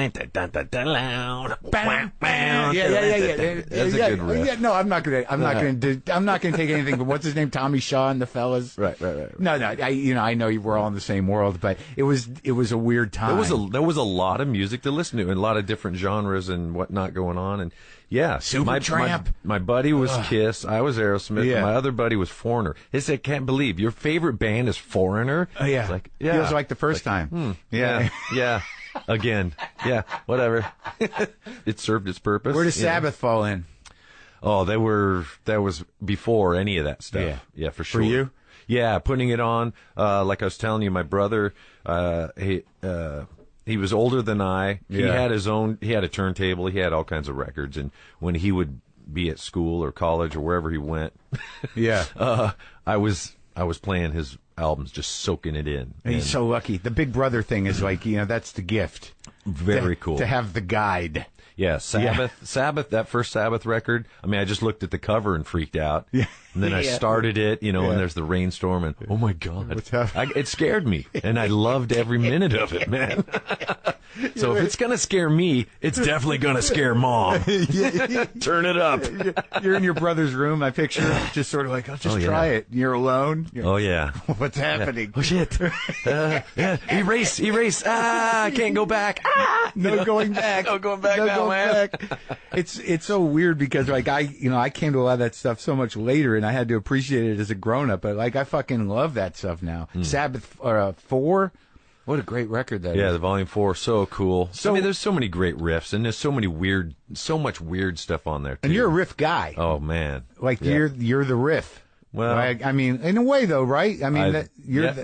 C: That's a good riff.
B: Yeah, no, I'm not gonna take anything but what's his name? Tommy Shaw and the fellas.
C: Right.
B: No. I know you were all in the same world, but it was a weird time.
C: There was a lot of music to listen to and a lot of different genres and whatnot going on. And yeah,
B: Supertramp.
C: My buddy was Kiss. I was Aerosmith.
B: Yeah.
C: My other buddy was Foreigner. He said, "Can't believe your favorite band is Foreigner."
B: Yeah,
C: it's like, yeah,
B: feels like the first time.
C: Yeah. Again, yeah, whatever. It served its purpose.
B: Where does Sabbath fall in?
C: Oh, that was before any of that stuff. Yeah, for sure.
B: For you?
C: Yeah, putting it on. Like I was telling you, my brother, he was older than I. He had he had a turntable. He had all kinds of records. And when he would be at school or college or wherever he went, I was playing his albums, just soaking it in.
B: And he's so lucky. The Big Brother thing is like, that's the gift.
C: Very cool.
B: To have the guide.
C: Yeah, Sabbath, that first Sabbath record. I mean, I just looked at the cover and freaked out. Yeah. And then I started it, and there's the rainstorm, and oh my God. It scared me, and I loved every minute of it, man. So if it's going to scare me, it's definitely going to scare Mom. Turn it up.
B: You're in your brother's room, I picture, just sort of like, I'll just try it. You're alone.
C: Oh, yeah.
B: What's happening?
C: Oh, shit. Erase. I can't go back.
B: No going back.
C: No going back now, man.
B: It's so weird because like I came to a lot of that stuff so much later and I had to appreciate it as a grown up, but like I fucking love that stuff now. Sabbath 4, what a great record that is.
C: Yeah, the Volume 4, so cool. So, I mean, there's so many great riffs and there's so much weird stuff on there too.
B: And you're a riff guy.
C: Oh man.
B: Like you're the riff.
C: Well,
B: I mean, in a way though, right? I mean,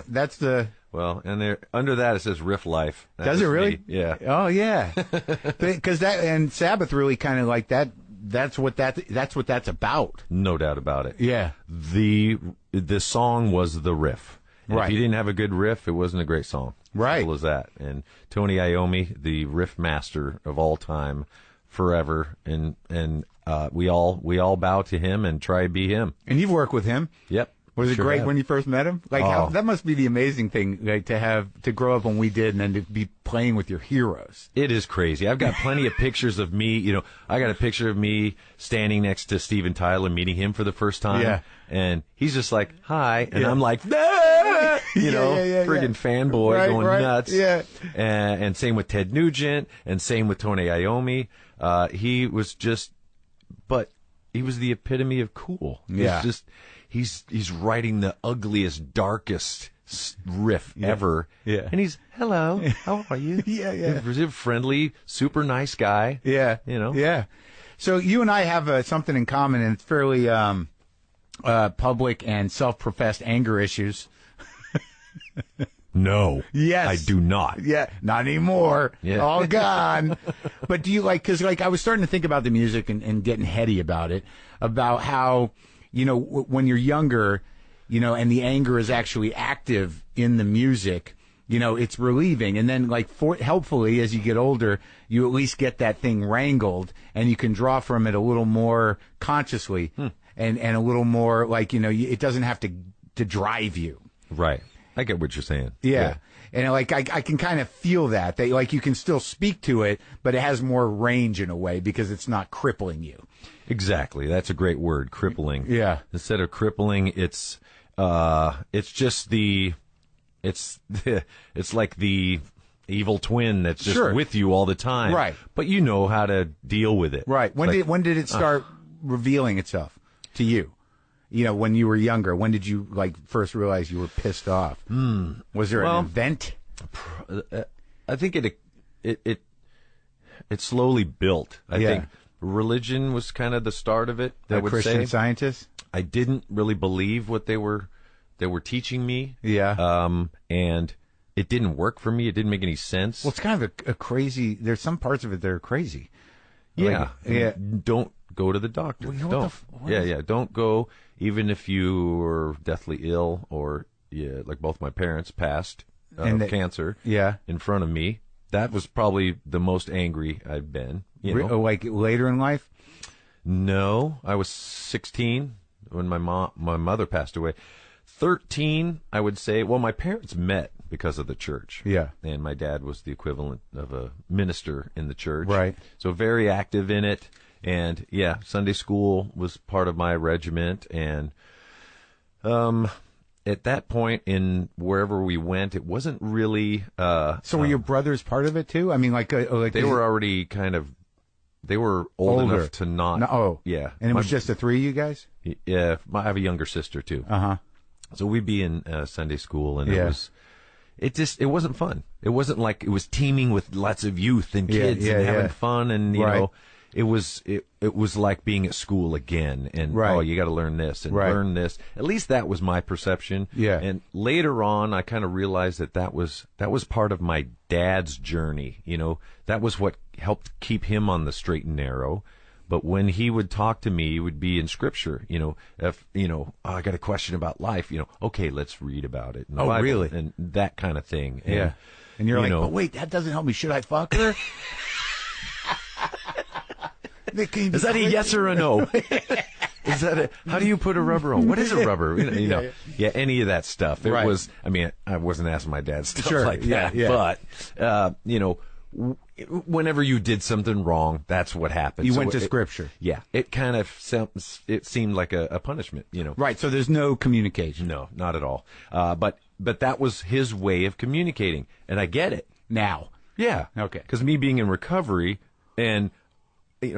B: that's the.
C: Well, and there under that it says Riff Life.
B: Does it really?
C: Me. Yeah.
B: Oh yeah. Because that and Sabbath really kind of like that. That's what that's about.
C: No doubt about it.
B: Yeah.
C: The song was the riff. And
B: right.
C: If you didn't have a good riff, it wasn't a great song.
B: Right.
C: Simple as that. And Tony Iommi, the riff master of all time, forever, and we all bow to him and try to be him.
B: And you've worked with him.
C: Yep.
B: Was it great when you first met him? Like that must be the amazing thing, like to grow up when we did, and then to be playing with your heroes.
C: It is crazy. I've got plenty of pictures of me. I got a picture of me standing next to Steven Tyler, meeting him for the first time.
B: Yeah.
C: And he's just like, "Hi," and I'm like, "Ah!" Friggin' fanboy going nuts.
B: Yeah.
C: And same with Ted Nugent, and same with Tony Iommi. He was the epitome of cool.
B: Yeah.
C: He's writing the ugliest, darkest riff ever.
B: Yeah.
C: And he's, "Hello, how are you?"
B: Yeah.
C: He's a friendly, super nice guy.
B: Yeah. Yeah. So you and I have something in common, and it's fairly public and self-professed anger issues.
C: No.
B: Yes.
C: I do not.
B: Yeah. Not anymore.
C: Yeah.
B: All gone. But do you because I was starting to think about the music and getting heady about it, about how, when you're younger, and the anger is actually active in the music, it's relieving. And then helpfully as you get older, you at least get that thing wrangled and you can draw from it a little more consciously and a little more it doesn't have to drive you.
C: Right. I get what you're saying.
B: Yeah. And I can kind of feel that you can still speak to it, but it has more range in a way because it's not crippling you.
C: Exactly. That's a great word, crippling.
B: Yeah.
C: Instead of crippling, it's just it's like the evil twin that's just with you all the time.
B: Right.
C: But you know how to deal with it.
B: Right. When did it start revealing itself to you? When you were younger, when did you first realize you were pissed off? Was there an event?
C: I think it slowly built. I think religion was kind of the start of it. I would
B: Christian
C: say.
B: Scientist.
C: I didn't really believe what they were teaching me.
B: Yeah.
C: And it didn't work for me. It didn't make any sense.
B: Well, it's kind of a crazy. There's some parts of it that are crazy.
C: Yeah. Don't go to the doctor.
B: Well,
C: don't. Don't go, even if you were deathly ill or like both my parents passed of cancer.
B: Yeah.
C: In front of me. That was probably the most angry I've been.
B: Like later in life?
C: No, I was 16. when my mother passed away. 13, I would say. Well, my parents met because of the church.
B: Yeah.
C: And my dad was the equivalent of a minister in the church.
B: Right.
C: So very active in it. And yeah, Sunday school was part of my regiment. And at that point, in wherever we went, it wasn't really.
B: So were your brothers part of it too? I mean, like
C: they were already kind of. They were old
B: older
C: enough to not.
B: No, oh,
C: yeah.
B: And it was just the three of you guys.
C: Yeah, I have a younger sister too. So we'd be in Sunday school, and it wasn't fun. It wasn't like it was teeming with lots of youth and kids and having fun, and you know, it was like being at school again, and oh, you got to learn this and learn this. At least that was my perception.
B: Yeah.
C: And later on, I kind of realized that was part of my dad's journey. You know, that was what helped keep him on the straight and narrow. But when he would talk to me, it would be in Scripture. You know, if I got a question about life. You know, okay, let's read about it. In the Bible,
B: really?
C: And that kind of thing. And,
B: yeah. And you're like, oh wait, that doesn't help me. Should I fuck her?
C: Is that a yes or a no? Is that how do you put a rubber on? What is a rubber? You know, any of that stuff. It was. I mean, I wasn't asking my dad stuff like that. Yeah. But whenever you did something wrong, that's what happened.
B: You went to Scripture.
C: Yeah. It kind of seemed like a punishment. You know.
B: Right. So there's no communication.
C: No, not at all. But that was his way of communicating, and I get it
B: now.
C: Yeah.
B: Okay.
C: Because me being in recovery and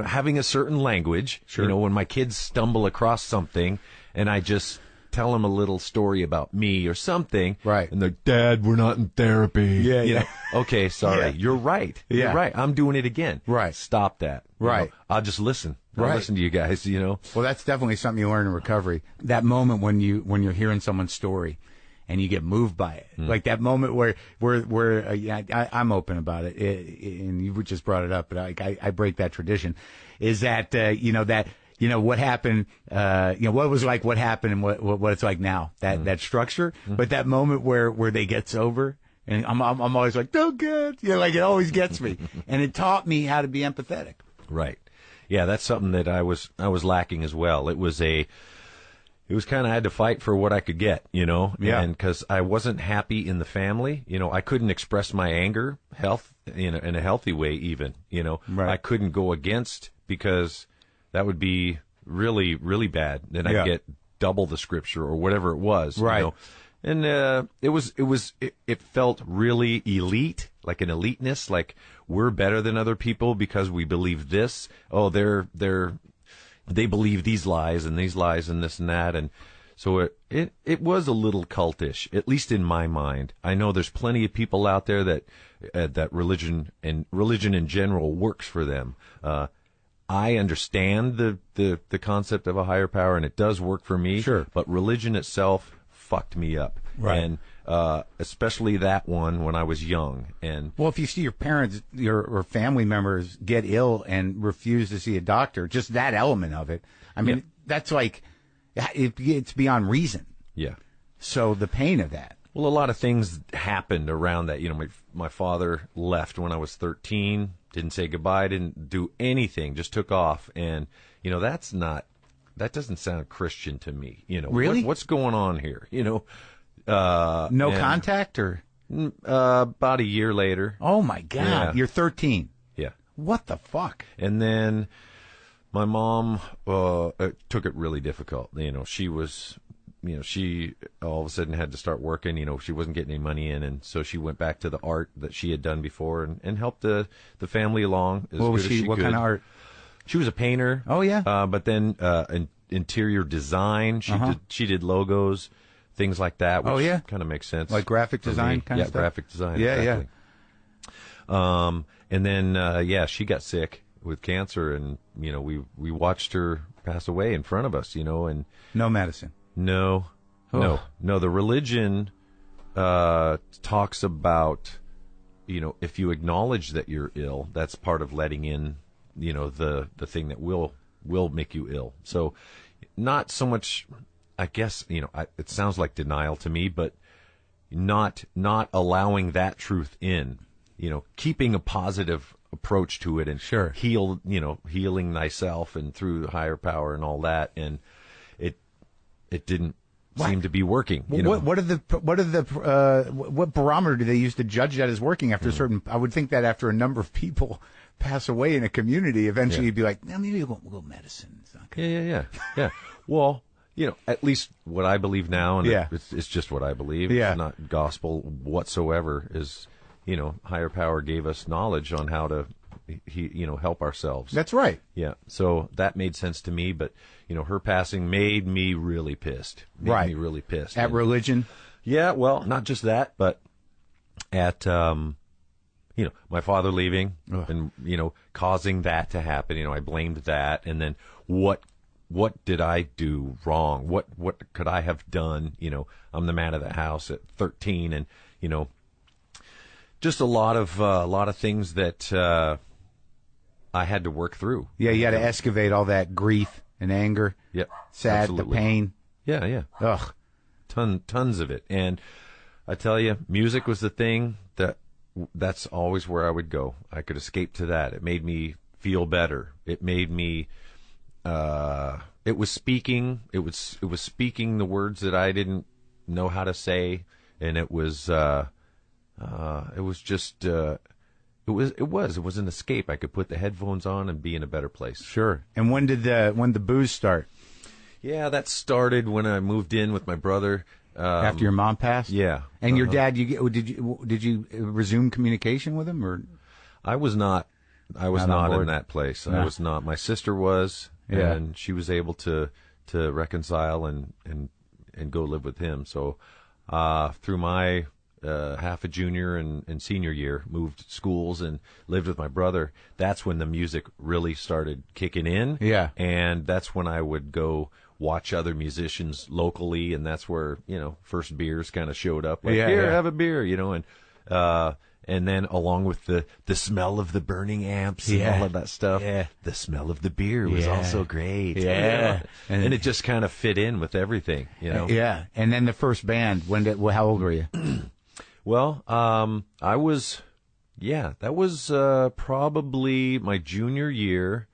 C: having a certain language, when my kids stumble across something and I just tell them a little story about me or something,
B: right?
C: And they're, Dad, we're not in therapy.
B: Yeah.
C: Okay, sorry. You're right.
B: Yeah.
C: You're right. I'm doing it again.
B: Right.
C: Stop that.
B: Right.
C: I'll just listen. I'll listen to you guys, Well,
B: that's definitely something you learn in recovery. That moment when you're hearing someone's story and you get moved by it. Like that moment where I'm open about it, and you just brought it up, but I break that tradition, is that, what happened, what it was like, what happened, and what it's like now, that structure, but that moment where they get sober, and I'm always like, oh, good, like it always gets me, and it taught me how to be empathetic.
C: Right. Yeah, that's something that I was lacking as well. It was kind of, I had to fight for what I could get,
B: Yeah.
C: And because I wasn't happy in the family, I couldn't express my anger, in a healthy way even,
B: Right.
C: I couldn't go against, because that would be really, really bad. Then I'd get double the Scripture or whatever it was,
B: right.
C: And it felt really elite, like an eliteness, like we're better than other people because we believe this. Oh, they believe these lies and this and that, and so it was a little cultish, at least in my mind. I know there's plenty of people out there that religion in general works for them. I understand the concept of a higher power, and it does work for me.
B: Sure.
C: But religion itself fucked me up,
B: right?
C: And especially that one when I was young. And
B: well, if you see your parents or family members get ill and refuse to see a doctor, just that element of it, I mean, that's like it's beyond reason.
C: Yeah.
B: So the pain of that.
C: Well, a lot of things happened around that. My father left when I was 13. Didn't say goodbye. Didn't do anything. Just took off. And that doesn't sound Christian to me.
B: Really?
C: What's going on here?
B: No contact, or
C: about a year later.
B: Oh my God!
C: Yeah.
B: You're 13.
C: Yeah.
B: What the fuck?
C: And then my mom took it really difficult. She was, she all of a sudden had to start working. She wasn't getting any money in, and so she went back to the art that she had done before and helped the family along as
B: what was
C: good as she
B: what
C: could.
B: kind of art?
C: She was a painter.
B: Oh yeah.
C: But then interior design. She did logos, things like that. Which kind of makes sense.
B: Like graphic design kind of stuff.
C: Yeah, graphic design.
B: Yeah,
C: exactly. And then she got sick with cancer, and we watched her pass away in front of us. And
B: no medicine.
C: No. The religion talks about, if you acknowledge that you're ill, that's part of letting in, the thing that will make you ill. So not so much, I guess, it sounds like denial to me, but not allowing that truth in, keeping a positive approach to it, and healing thyself and through the higher power and all that. And it didn't seem to be working. You know?
B: What barometer do they use to judge that as working after a certain? I would think that after a number of people pass away in a community, eventually you'd be like, no, maybe we'll go medicine. It's not good.
C: Yeah. Well, you know, at least what I believe now, and it's just what I believe.
B: Yeah.
C: It's not gospel whatsoever. Is, you know, higher power gave us knowledge on how to, help ourselves.
B: That's right.
C: Yeah. So that made sense to me, but you know, her passing made me really pissed. Made me really pissed.
B: At religion?
C: Yeah, well, not just that, but at my father leaving and causing that to happen. You know, I blamed that, and then what did I do wrong? What could I have done? You know, I'm the man of the house at 13, and just a lot of things that I had to work through.
B: Yeah, you had to excavate all that grief and anger.
C: Yep,
B: sad,
C: absolutely.
B: the pain.
C: Yeah.
B: Ugh,
C: tons of it. And I tell you, music was the thing that's always where I would go. I could escape to that. It made me feel better. It made me. It was speaking. It was speaking the words that I didn't know how to say, and it was just. It was an escape. I could put the headphones on and be in a better place.
B: Sure. And when did the booze start?
C: Yeah, that started when I moved in with my brother.
B: After your mom passed?
C: Yeah.
B: And your dad, did you resume communication with him, or?
C: I was not in that place.
B: No.
C: I was not. My sister was, and she was able to reconcile and go live with him. So through my half a junior and senior year, moved schools and lived with my brother. That's when the music really started kicking in.
B: Yeah. And
C: that's when I would go watch other musicians locally, and that's where, first beers kind of showed up. Like, here, have a beer, and then along with the smell of the burning amps and all of that stuff, the smell of the beer was also great.
B: Yeah.
C: And it just kind of fit in with everything,
B: Yeah. And then the first band, how old were you?
C: Well, that was probably my junior year.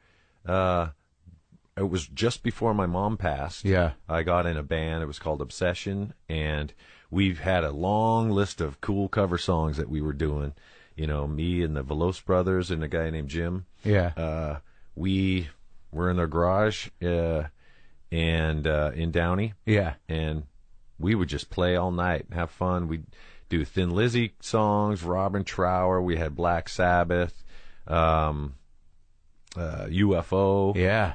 C: It was just before my mom passed.
B: Yeah.
C: I got in a band. It was called Obsession, and we've had a long list of cool cover songs that we were doing. Me and the Veloce Brothers and a guy named Jim.
B: Yeah.
C: We were in their garage and in Downey.
B: Yeah.
C: And we would just play all night and have fun. We'd do Thin Lizzy songs, Robin Trower. We had Black Sabbath, UFO.
B: Yeah.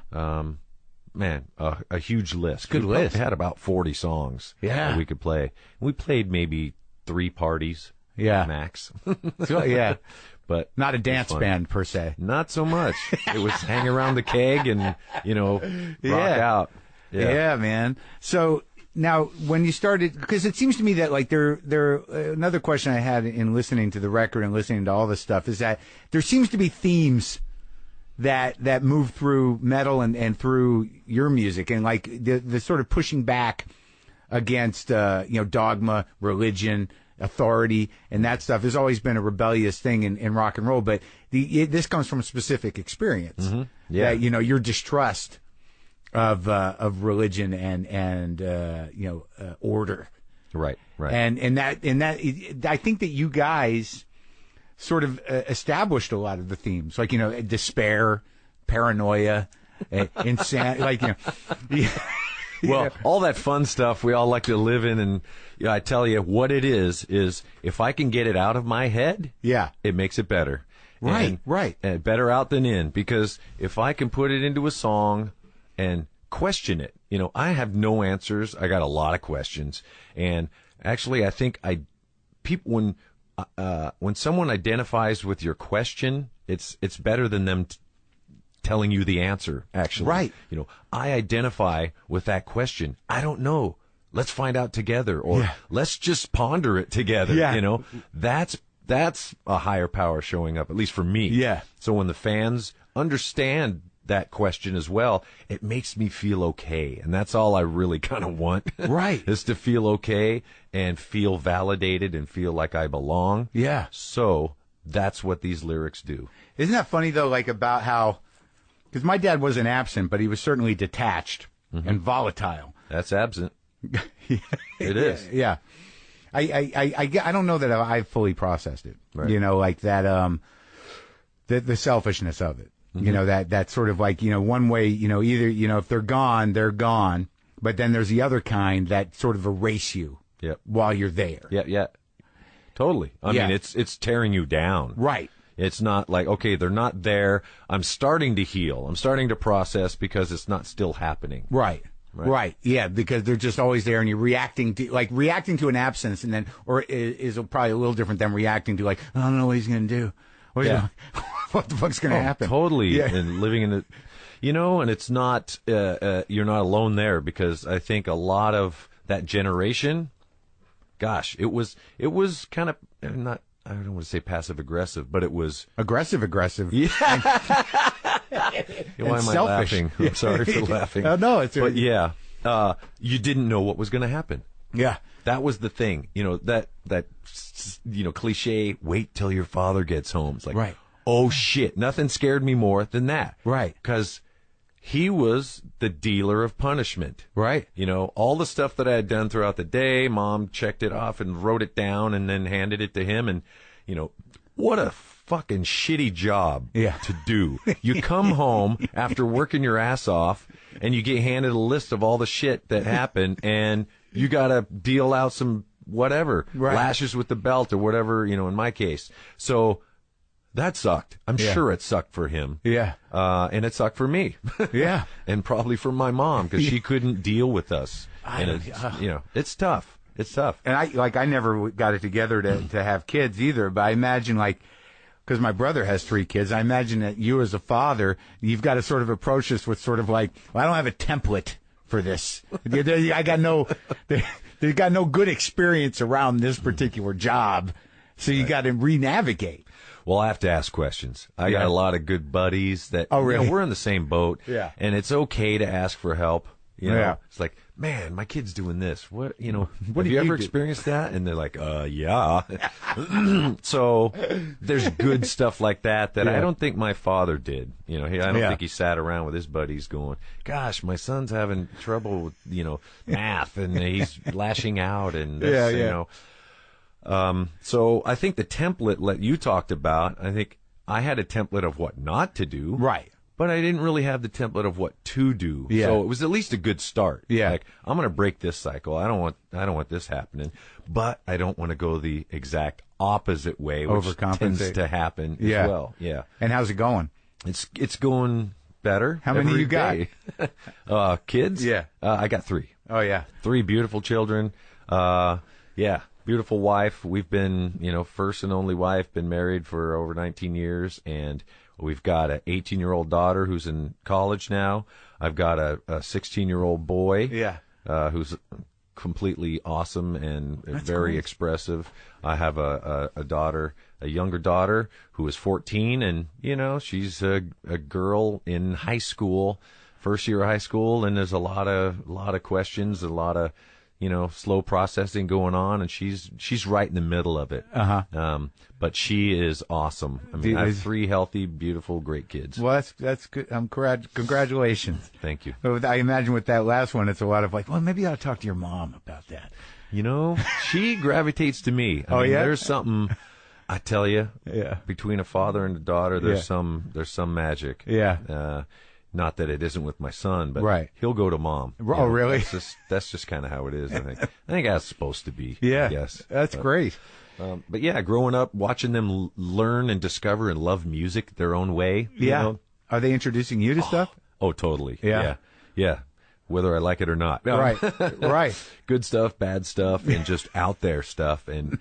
C: Man, a huge list.
B: Good list.
C: We had about 40 songs that we could play. We played maybe 3 parties max.
B: Yeah.
C: But
B: not a dance band per se.
C: Not so much. It was hang around the keg and, rock out.
B: Yeah, man. So now, when you started, because it seems to me that another question I had in listening to the record and listening to all this stuff is that there seems to be themes that move through metal and through your music, and the sort of pushing back against dogma, religion, authority, and that stuff has always been a rebellious thing in rock and roll. But this comes from a specific experience.
C: Mm-hmm. Yeah.
B: That your distrust of religion and order.
C: Right.
B: And that I think that you guys sort of established a lot of the themes, despair, paranoia, insanity,
C: Well, all that fun stuff we all like to live in, and I tell you what it is if I can get it out of my head, it makes it better.
B: Right.
C: And better out than in, because if I can put it into a song and question it, I have no answers. I got a lot of questions, and actually, I think when someone identifies with your question, it's better than them telling you the answer, actually.
B: Right.
C: I identify with that question. I don't know. Let's find out together, or let's just ponder it together.
B: Yeah.
C: That's a higher power showing up, at least for me.
B: Yeah.
C: So when the fans understand that question as well, it makes me feel okay. And that's all I really kind of want.
B: Right.
C: Is to feel okay and feel validated and feel like I belong.
B: Yeah.
C: So that's what these lyrics do.
B: Isn't that funny, though, about how, because my dad wasn't absent, but he was certainly detached and volatile.
C: That's absent. It is.
B: Yeah. I don't know that I've fully processed it.
C: Right.
B: You know, like that, the selfishness of it. You know, that sort of like, you know, one way, you know, either, you know, if they're gone, they're gone. But then there's the other kind that sort of erase you while you're there.
C: Yeah. Totally. I mean, it's tearing you down.
B: Right.
C: It's not like, okay, they're not there. I'm starting to heal. I'm starting to process because it's not still happening.
B: Right. Yeah, because they're just always there, and you're reacting to an absence, and then, or is probably a little different than reacting to like, I don't know what he's going to do. What the fuck's going to happen?
C: Totally.
B: Yeah.
C: And living in it, you know, and it's not, you're not alone there, because I think a lot of that generation, gosh, it was kind of not, I don't want to say passive aggressive, but it was
B: aggressive.
C: Yeah. Why am I laughing? I'm sorry for laughing.
B: No, it's
C: but yeah, you didn't know what was going to happen.
B: Yeah,
C: that was the thing. You know, that you know, cliche. Wait till your father gets home. It's like,
B: right.
C: Oh shit! Nothing scared me more than that.
B: Right.
C: Because he was the dealer of punishment.
B: Right.
C: You know, all the stuff that I had done throughout the day, Mom checked it off and wrote it down and then handed it to him. And, you know, what a fucking shitty job to do. You come home after working your ass off and you get handed a list of all the shit that happened, and you got to deal out some whatever, lashes with the belt or whatever, you know, in my case. So that sucked. I'm sure it sucked for him.
B: Yeah.
C: And it sucked for me.
B: Yeah.
C: And probably for my mom, because she couldn't deal with us. And you know, it's tough. It's tough.
B: And I never got it together to have kids either, but I imagine because my brother has 3 kids, I imagine that you as a father, you've got to sort of approach this with sort of like, well, I don't have a template for this. I got they got no good experience around this particular job. So you got to re-navigate.
C: Well, I have to ask questions. I got a lot of good buddies that,
B: really?
C: You know, we're in the same boat.
B: Yeah.
C: And it's okay to ask for help. You know, it's like, man, my kid's doing this. What, you know, have you ever experienced that? And they're like, yeah. So there's good stuff like that I don't think my father did. You know, I don't think he sat around with his buddies going, gosh, my son's having trouble with, you know, math, and he's lashing out, and that's, you know. So I think the template that you talked about, I think I had a template of what not to do.
B: Right.
C: But I didn't really have the template of what to do.
B: Yeah.
C: So it was at least a good start.
B: Yeah.
C: Like, I'm going to break this cycle. I don't want this happening. But I don't want to go the exact opposite way, which tends to happen as well. Yeah.
B: And how's it going?
C: It's going better.
B: How many you
C: day. Got? Kids?
B: Yeah.
C: I got 3.
B: Oh, yeah.
C: 3 beautiful children. Beautiful wife. We've been, you know, first and only wife, been married for over 19 years, and we've got an 18-year-old daughter who's in college now. I've got a 16-year-old boy who's completely awesome and very expressive. I have a daughter, a younger daughter, who is 14, and, you know, she's a girl in high school, first year of high school, and there's a lot of questions, a lot of, you know, slow processing going on, and she's right in the middle of it. But she is awesome. I mean, I have 3 healthy, beautiful, great kids.
B: Well, that's good. Congratulations.
C: Thank you.
B: I imagine with that last one, it's a lot of like, well, maybe you ought to talk to your mom about that.
C: You know, she gravitates to me. I mean, there's something, I tell you, between a father and a daughter, there's some magic.
B: Yeah.
C: Not that it isn't with my son, but he'll go to mom.
B: Oh, know, really?
C: That's just kind of how it is, I think. I think that's supposed to be.
B: Yeah.
C: I guess.
B: That's great.
C: But yeah, growing up, watching them learn and discover and love music their own way. You know?
B: Are they introducing you to stuff?
C: Oh, totally.
B: Yeah.
C: Yeah. Whether I like it or not.
B: Right.
C: Good stuff, bad stuff, and just out there stuff. And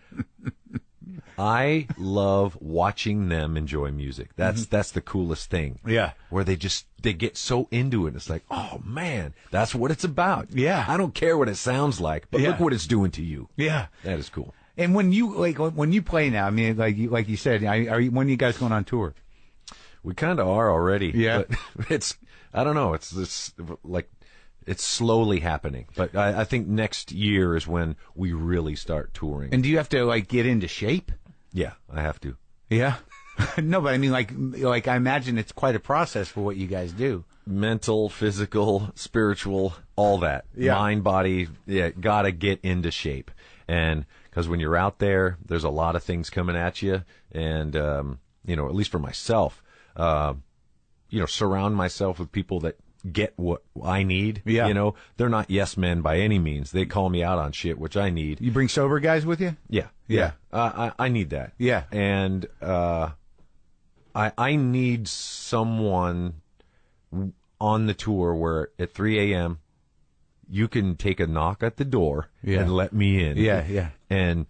C: I love watching them enjoy music. That's the coolest thing.
B: Yeah.
C: Where they get so into it. It's like, oh man, that's what it's about.
B: Yeah.
C: I don't care what it sounds like, but look what it's doing to you.
B: Yeah.
C: That is cool.
B: And when you play now, I mean, like you said, when are you guys going on tour?
C: We kind of are already.
B: Yeah.
C: But I don't know. It's like, it's slowly happening, but I think next year is when we really start touring.
B: And do you have to get into shape?
C: Yeah, I have to.
B: Yeah. No, but I mean, like I imagine it's quite a process for what you guys do.
C: mental, physical, spiritual, all that.
B: Yeah.
C: Mind, body, gotta get into shape. And because when you're out there, there's a lot of things coming at you. And, at least for myself, surround myself with people that get what I need.
B: Yeah.
C: They're not yes men by any means. They call me out on shit, which I need.
B: You bring sober guys with you?
C: Yeah. I need that.
B: Yeah.
C: And I need someone on the tour where at 3 a.m. you can take a knock at the door and let me in.
B: Yeah.
C: And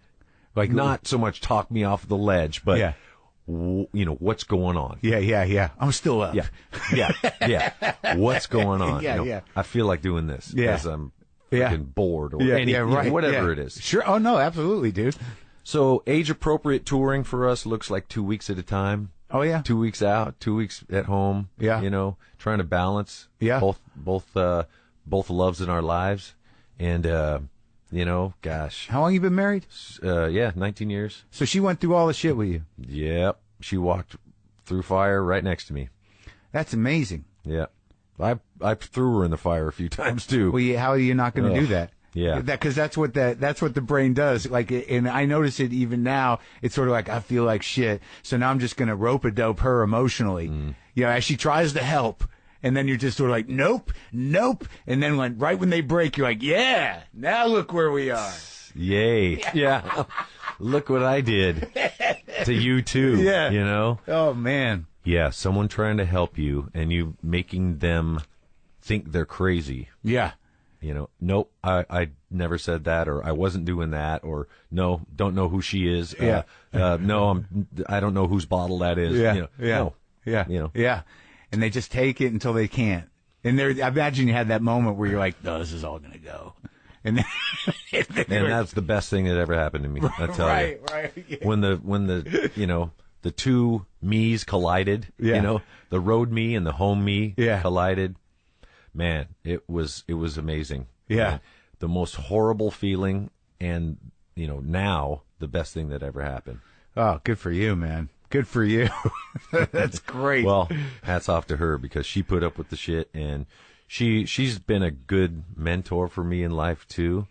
C: like not so much talk me off the ledge, but what's going on?
B: Yeah. I'm still up.
C: Yeah. What's going on?
B: Yeah.
C: I feel like doing this because I'm freaking bored or whatever it is.
B: Sure. Oh no, absolutely, dude.
C: So age appropriate touring for us looks like 2 weeks at a time.
B: Oh yeah.
C: 2 weeks out, 2 weeks at home.
B: Yeah.
C: Trying to balance.
B: Yeah.
C: Both loves in our lives, and gosh.
B: How long you been married?
C: 19 years.
B: So she went through all the shit with you.
C: Yep. She walked through fire right next to me.
B: That's amazing.
C: Yeah. I threw her in the fire a few times too.
B: Well, how are you not going to do that?
C: Yeah.
B: Because that's what the brain does. Like, and I notice it even now. It's sort of like, I feel like shit. So now I'm just going to rope-a-dope her emotionally. As she tries to help. And then you're just sort of like, nope. And then right when they break, you're like, yeah, now look where we are.
C: Yay. Yeah. Look what I did to you too.
B: Yeah. Oh, man.
C: Yeah. Someone trying to help you and you making them think they're crazy.
B: Yeah.
C: Nope, I never said that, or I wasn't doing that, or no, don't know who she is.
B: Yeah.
C: No, I don't know whose bottle that is.
B: Yeah.
C: No.
B: Yeah.
C: Yeah.
B: And they just take it until they can't. And I imagine you had that moment where you're like, no, this is all going to go. And then,
C: and that's the best thing that ever happened to me. I tell you.
B: Right. Yeah.
C: When the the two me's collided, the road me and the home me collided. Man, it was amazing.
B: Yeah.
C: And the most horrible feeling, and now the best thing that ever happened.
B: Oh, good for you, man. Good for you. That's great.
C: Well, hats off to her because she put up with the shit, and she's been a good mentor for me in life too.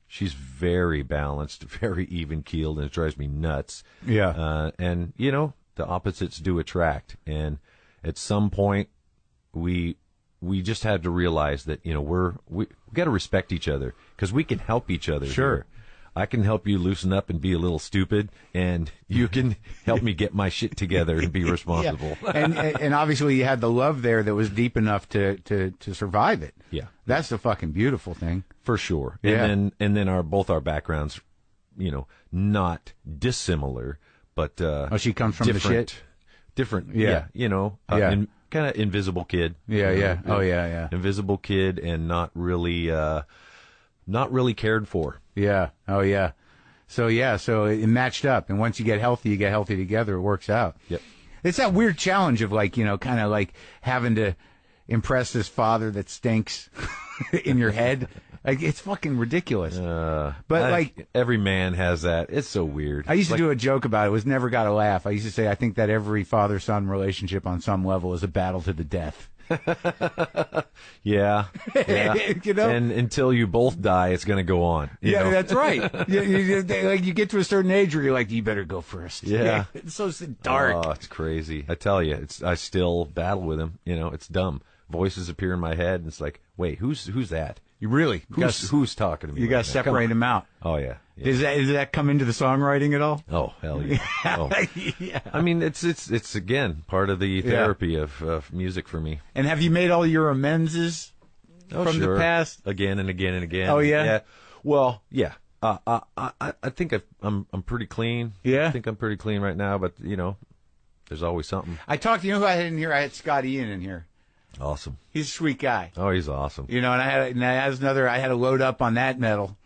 C: She's very balanced, very even keeled, and it drives me nuts.
B: Yeah.
C: And the opposites do attract, and at some point we just had to realize that we got to respect each other because we can help each other.
B: Sure.
C: Here. I can help you loosen up and be a little stupid, and you can help me get my shit together and be responsible.
B: Yeah. And obviously you had the love there that was deep enough to survive it.
C: Yeah.
B: That's the fucking beautiful thing.
C: For sure.
B: Yeah.
C: And then both our backgrounds, not dissimilar, but
B: she comes from
C: different,
B: the shit.
C: Different.
B: Yeah.
C: Kind of invisible kid.
B: Yeah. Oh yeah.
C: Invisible kid and not really cared for.
B: Yeah. Oh yeah. So it matched up, and once you get healthy together. It works out.
C: Yep.
B: It's that weird challenge of kind of like having to impress this father that stinks in your head. Like, it's fucking ridiculous. But
C: every man has that. It's so weird.
B: I used to do a joke about it. It was never got a laugh. I used to say, I think that every father-son relationship on some level is a battle to the death.
C: Yeah. And until you both die, it's going to go on. You know?
B: That's right. You get to a certain age where you're like, you better go first.
C: Yeah.
B: It's so dark.
C: Oh, it's crazy. I tell you, I still battle with him. It's dumb. Voices appear in my head, and it's like, wait, who's that?
B: You really?
C: Who's talking to me?
B: You got to separate them out.
C: Oh, yeah.
B: Does that come into the songwriting at all?
C: Oh, hell yeah. Oh.
B: Yeah.
C: I mean, it's again part of the therapy of music for me.
B: And have you made all your amenses from the past?
C: Again and again and again.
B: Oh yeah.
C: Yeah. Well, yeah. I think I'm pretty clean.
B: Yeah.
C: I think I'm pretty clean right now, but there's always something.
B: I talked to who I had in here. I had Scott Ian in here.
C: Awesome.
B: He's a sweet guy.
C: Oh, he's awesome.
B: And I had to load up on that metal.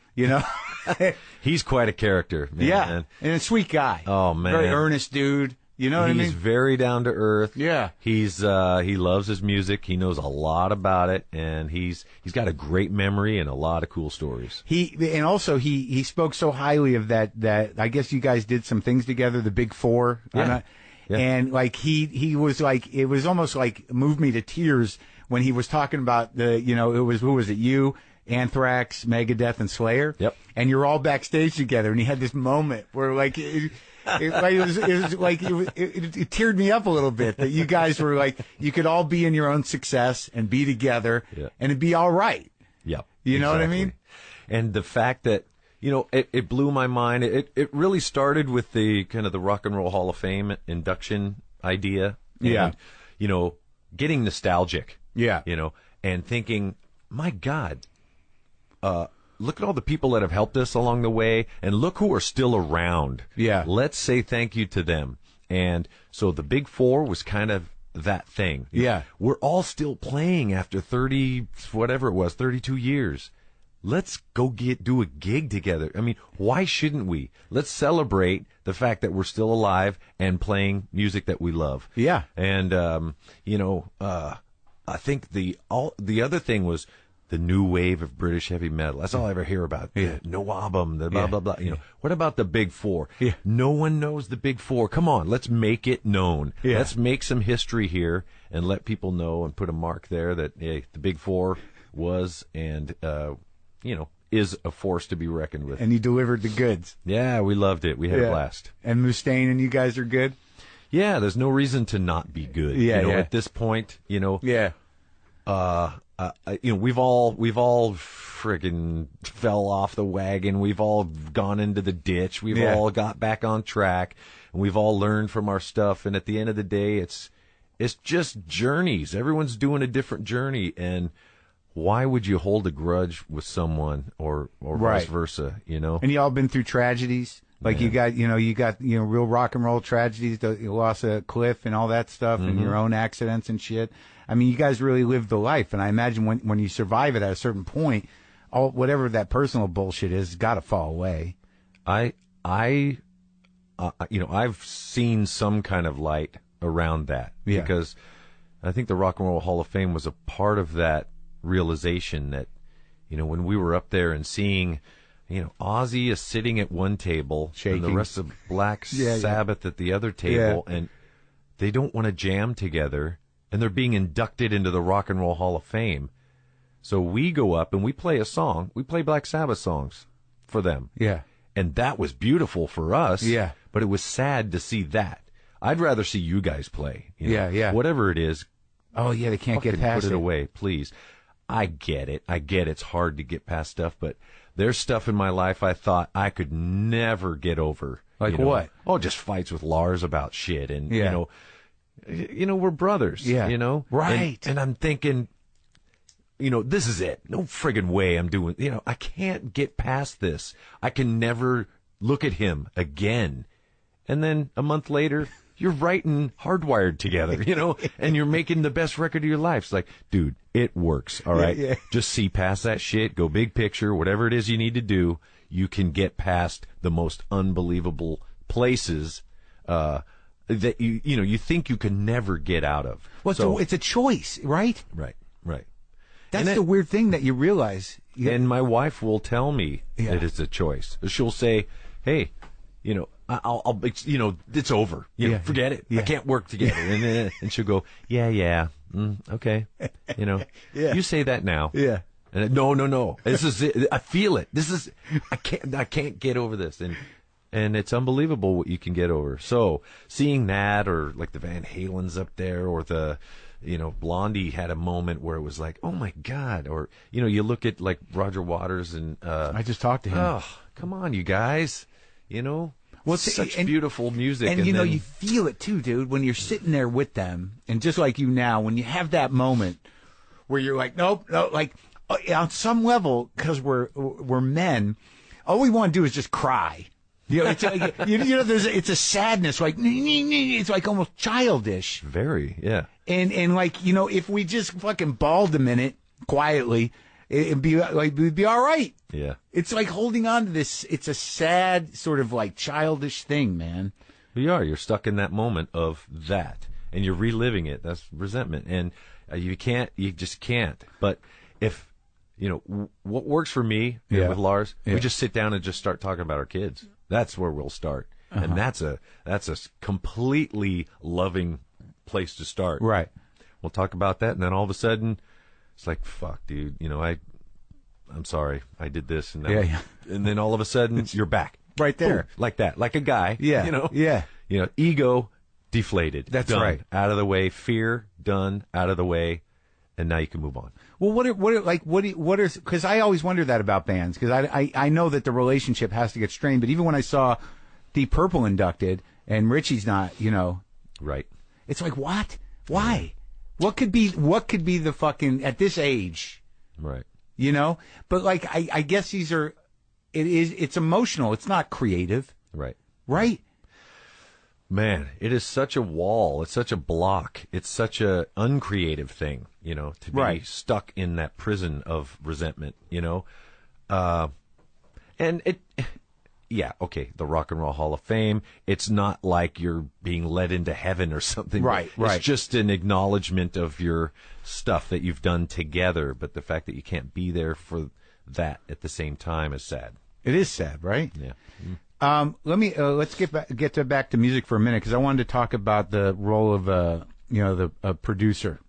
C: He's quite a character, man.
B: Yeah, and a sweet guy.
C: Oh man,
B: very earnest dude. You know what I mean?
C: He's very down to earth.
B: Yeah,
C: he loves his music. He knows a lot about it, and he's got a great memory and a lot of cool stories. He
B: spoke so highly of that I guess you guys did some things together, the Big Four.
C: Yeah.
B: And like he was like, it was almost like moved me to tears when he was talking about the, you know, who was it? You, Anthrax, Megadeth, and Slayer.
C: Yep.
B: And you're all backstage together, and he had this moment where like it teared me up a little bit that you guys were like, you could all be in your own success and be together, and it'd be all right.
C: Yep.
B: You know what I mean?
C: And the fact that, you know, it blew my mind. It really started with the kind of the Rock and Roll Hall of Fame induction idea. And, you know, getting nostalgic.
B: Yeah.
C: You know, and thinking, my God, look at all the people that have helped us along the way, and look who are still around.
B: Yeah.
C: Let's say thank you to them. And so the Big Four was kind of that thing.
B: Yeah.
C: We're all still playing after 32 years. Let's go do a gig together. I mean, why shouldn't we? Let's celebrate the fact that we're still alive and playing music that we love.
B: Yeah.
C: And, you know, I think the other thing was the new wave of British heavy metal. That's all I ever hear about.
B: Yeah.
C: No album, the blah, blah, blah. You know, what about the Big Four?
B: Yeah.
C: No one knows the Big Four. Come on, let's make it known.
B: Yeah.
C: Let's make some history here and let people know and put a mark there that, hey, the Big Four was and, you know, is a force to be reckoned with.
B: And you delivered the goods.
C: Yeah, we loved it. We had a blast.
B: And Mustaine and you guys are good?
C: Yeah, there's no reason to not be good.
B: Yeah,
C: you know, at this point, you know.
B: Yeah.
C: You know, we've all friggin' fell off the wagon. We've all gone into the ditch. We've all got back on track, and we've all learned from our stuff. And at the end of the day, it's just journeys. Everyone's doing a different journey, and why would you hold a grudge with someone or vice versa? You know.
B: And you all been through tragedies. Like you got real rock and roll tragedies, you lost a cliff and all that stuff, and your own accidents and shit. I mean, you guys really lived the life, and I imagine when you survive it at a certain point, whatever that personal bullshit is, got to fall away.
C: You know, I've seen some kind of light around that because I think the Rock and Roll Hall of Fame was a part of that realization that, you know, when we were up there and seeing, you know, Ozzy is sitting at one table
B: shaking,
C: and the rest of Black Sabbath at the other table, and they don't want to jam together, and they're being inducted into the Rock and Roll Hall of Fame. So we go up and we play a song. We play Black Sabbath songs for them.
B: Yeah.
C: And that was beautiful for us.
B: Yeah.
C: But it was sad to see that. I'd rather see you guys play. You know?
B: Yeah.
C: Whatever it is.
B: Oh, yeah, they can't get past
C: it. Put it away, please. I get it. It's hard to get past stuff, but there's stuff in my life I thought I could never get over.
B: Like
C: you know?
B: what?
C: Oh, just fights with Lars about shit. And, you know, we're brothers.
B: Yeah.
C: You know?
B: Right.
C: And I'm thinking, you know, this is it. No friggin' way I'm doing, you know, I can't get past this. I can never look at him again. And then a month later, you're writing Hardwired together, you know, and you're making the best record of your life. It's like, dude, it works. All right.
B: Yeah.
C: Just see past that shit. Go big picture. Whatever it is you need to do, you can get past the most unbelievable places, that you think you can never get out of.
B: Well, so it's a choice, right?
C: Right.
B: That's the weird thing that you realize.
C: And my wife will tell me that it's a choice. She'll say, "Hey, you know, I'll you know, it's over. You know, forget it. I can't work together." And she'll go, "Yeah, okay, you know, you say that now."
B: Yeah.
C: And no. This is it. I feel it. I can't get over this. And it's unbelievable what you can get over. So seeing that, or like the Van Halen's up there, or the, you know, Blondie had a moment where it was like, oh my God. Or, you know, you look at like Roger Waters and,
B: I just talked to him.
C: Oh, come on, you guys, you know, such beautiful music.
B: And you know, you feel it too, dude, when you're sitting there with them, and just like you now, when you have that moment where you're like, nope, no, like on some level, because we're men, all we want to do is just cry. You know, it's like, you know, it's a sadness, like it's like almost childish.
C: Very, yeah.
B: And like, you know, if we just fucking bawled a minute quietly, it'd be all right.
C: Yeah.
B: It's like holding on to this. It's a sad sort of like childish thing, man.
C: You're stuck in that moment of that, and you're reliving it. That's resentment, and you just can't. But if, you know, what works for me with Lars, we just sit down and just start talking about our kids. That's where we'll start. and that's a completely loving place to start.
B: Right.
C: We'll talk about that, and then all of a sudden, it's like, fuck, dude, I'm sorry, I did this, and and then all of a sudden, you're back
B: right there,
C: like that, like a guy. Ego deflated.
B: That's
C: done,
B: right.
C: Out of the way. Fear done. Out of the way. And now you can move on.
B: Well, because I always wonder that about bands, because I know that the relationship has to get strained, but even when I saw Deep Purple inducted and Richie's not,
C: right.
B: It's like, what? Why? What could be the fucking, at this age?
C: Right.
B: But like, I guess it's emotional. It's not creative.
C: Right.
B: Right.
C: Man, it is such a wall. It's such a block. It's such a uncreative thing, to be stuck in that prison of resentment, and the Rock and Roll Hall of Fame, it's not like you're being led into heaven or something.
B: Right.
C: It's just an acknowledgement of your stuff that you've done together, but the fact that you can't be there for that at the same time is sad.
B: It is sad, right?
C: Yeah.
B: Let's get back to music for a minute, because I wanted to talk about the role of the producer.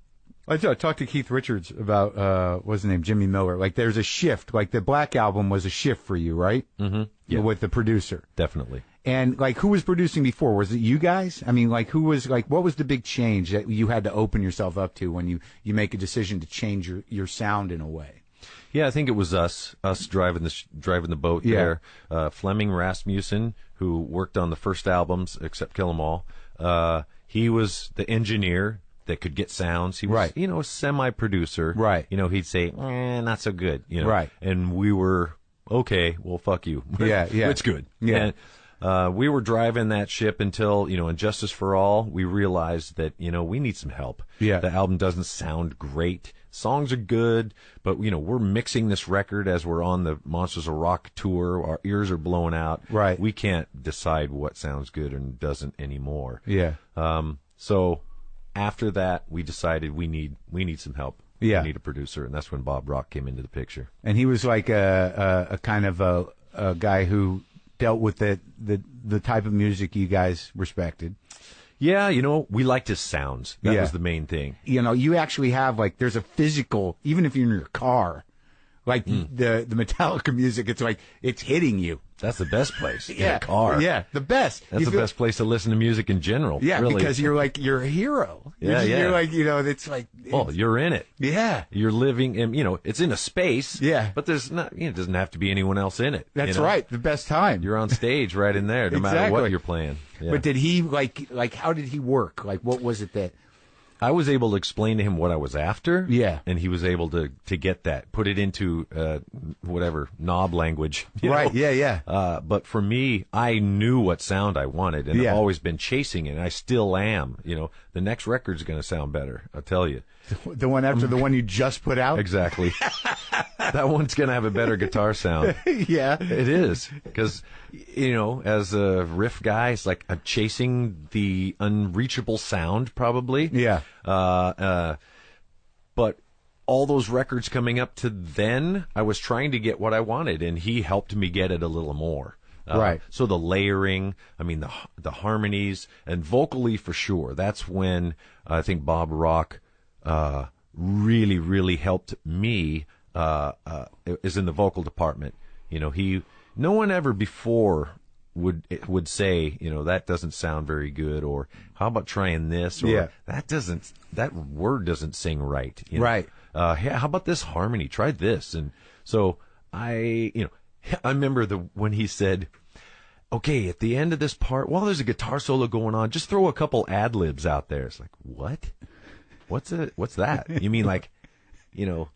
B: I talked to Keith Richards about what's his name, Jimmy Miller. Like, there's a shift. Like, the Black Album was a shift for you, right?
C: Mm-hmm. Yeah.
B: With the producer,
C: definitely.
B: And like, who was producing before? Was it you guys? I mean, like, what was the big change that you had to open yourself up to when you make a decision to change your sound in a way?
C: Yeah, I think it was us driving the boat there. Fleming Rasmussen, who worked on the first albums, except Kill 'Em All. He was the engineer that could get sounds. He was, a semi-producer.
B: Right.
C: He'd say, not so good.
B: Right.
C: And we were, okay, well, fuck you.
B: Yeah.
C: It's good.
B: Yeah.
C: And we were driving that ship until, in Justice for All, we realized that, we need some help.
B: Yeah.
C: The album doesn't sound great. Songs are good, but, we're mixing this record as we're on the Monsters of Rock tour. Our ears are blowing out.
B: Right.
C: We can't decide what sounds good and doesn't anymore.
B: Yeah.
C: So after that, we decided we need some help.
B: Yeah.
C: We need a producer, and that's when Bob Rock came into the picture.
B: And he was like a kind of a guy who dealt with the type of music you guys respected.
C: Yeah, we liked his sounds. That was the main thing.
B: You actually have, like, there's a physical, even if you're in your car, like the Metallica music, it's like, it's hitting you.
C: That's the best place. In a car.
B: Yeah, the best.
C: That's the best place to listen to music in general.
B: Yeah,
C: really.
B: Because you're a hero.
C: Yeah,
B: You're like, it's like.
C: Well, you're in it.
B: Yeah.
C: You're living in, it's in a space.
B: Yeah.
C: But there's not, it doesn't have to be anyone else in it.
B: That's right. The best time.
C: You're on stage right in there, no matter what you're playing. Yeah.
B: But did he, like, how did he work? Like, what was it that.
C: I was able to explain to him what I was after.
B: Yeah.
C: And he was able to get that, put it into whatever knob language.
B: Right.
C: know?
B: Yeah.
C: But for me, I knew what sound I wanted, and I've always been chasing it, and I still am. The next record's going to sound better, I'll tell you.
B: The one after the one you just put out?
C: Exactly. That one's going to have a better guitar sound.
B: Yeah.
C: It is. Because, as a riff guy, it's like I'm chasing the unreachable sound, probably.
B: Yeah.
C: But all those records coming up to then, I was trying to get what I wanted, and he helped me get it a little more.
B: Right.
C: So the layering, the harmonies, and vocally for sure. That's when I think Bob Rock really, really helped me. Is in the vocal department. No one ever before would say, that doesn't sound very good, or how about trying this, or that word doesn't sing right.
B: Right.
C: How about this harmony? Try this. And so I remember when he said, okay, at the end of this part, while there's a guitar solo going on, just throw a couple ad libs out there. It's like, what? What's that? You mean like,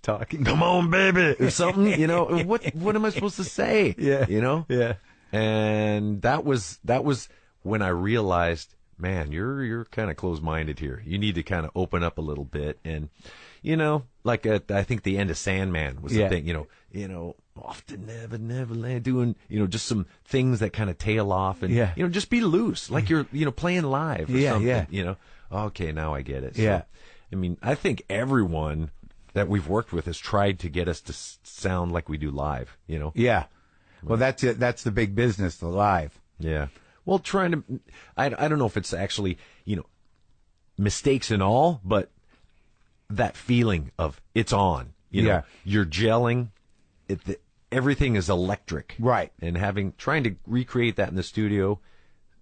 B: talking,
C: come on, baby, or something, what am I supposed to say?
B: Yeah.
C: Yeah. And that was when I realized, man, you're kind of closed-minded here. You need to kind of open up a little bit. And, like I think the end of Sandman was the thing, off to Neverland, doing, just some things that kind of tail off and, just be loose, like you're, playing live or something, Okay, now I get it. So, I think everyone that we've worked with has tried to get us to sound like we do live,
B: Yeah. Well, that's it. That's the big business, the live.
C: Yeah. well, trying to, I don't know if it's actually, mistakes and all, but that feeling of it's on, you're gelling, everything is electric.
B: Right.
C: And trying to recreate that in the studio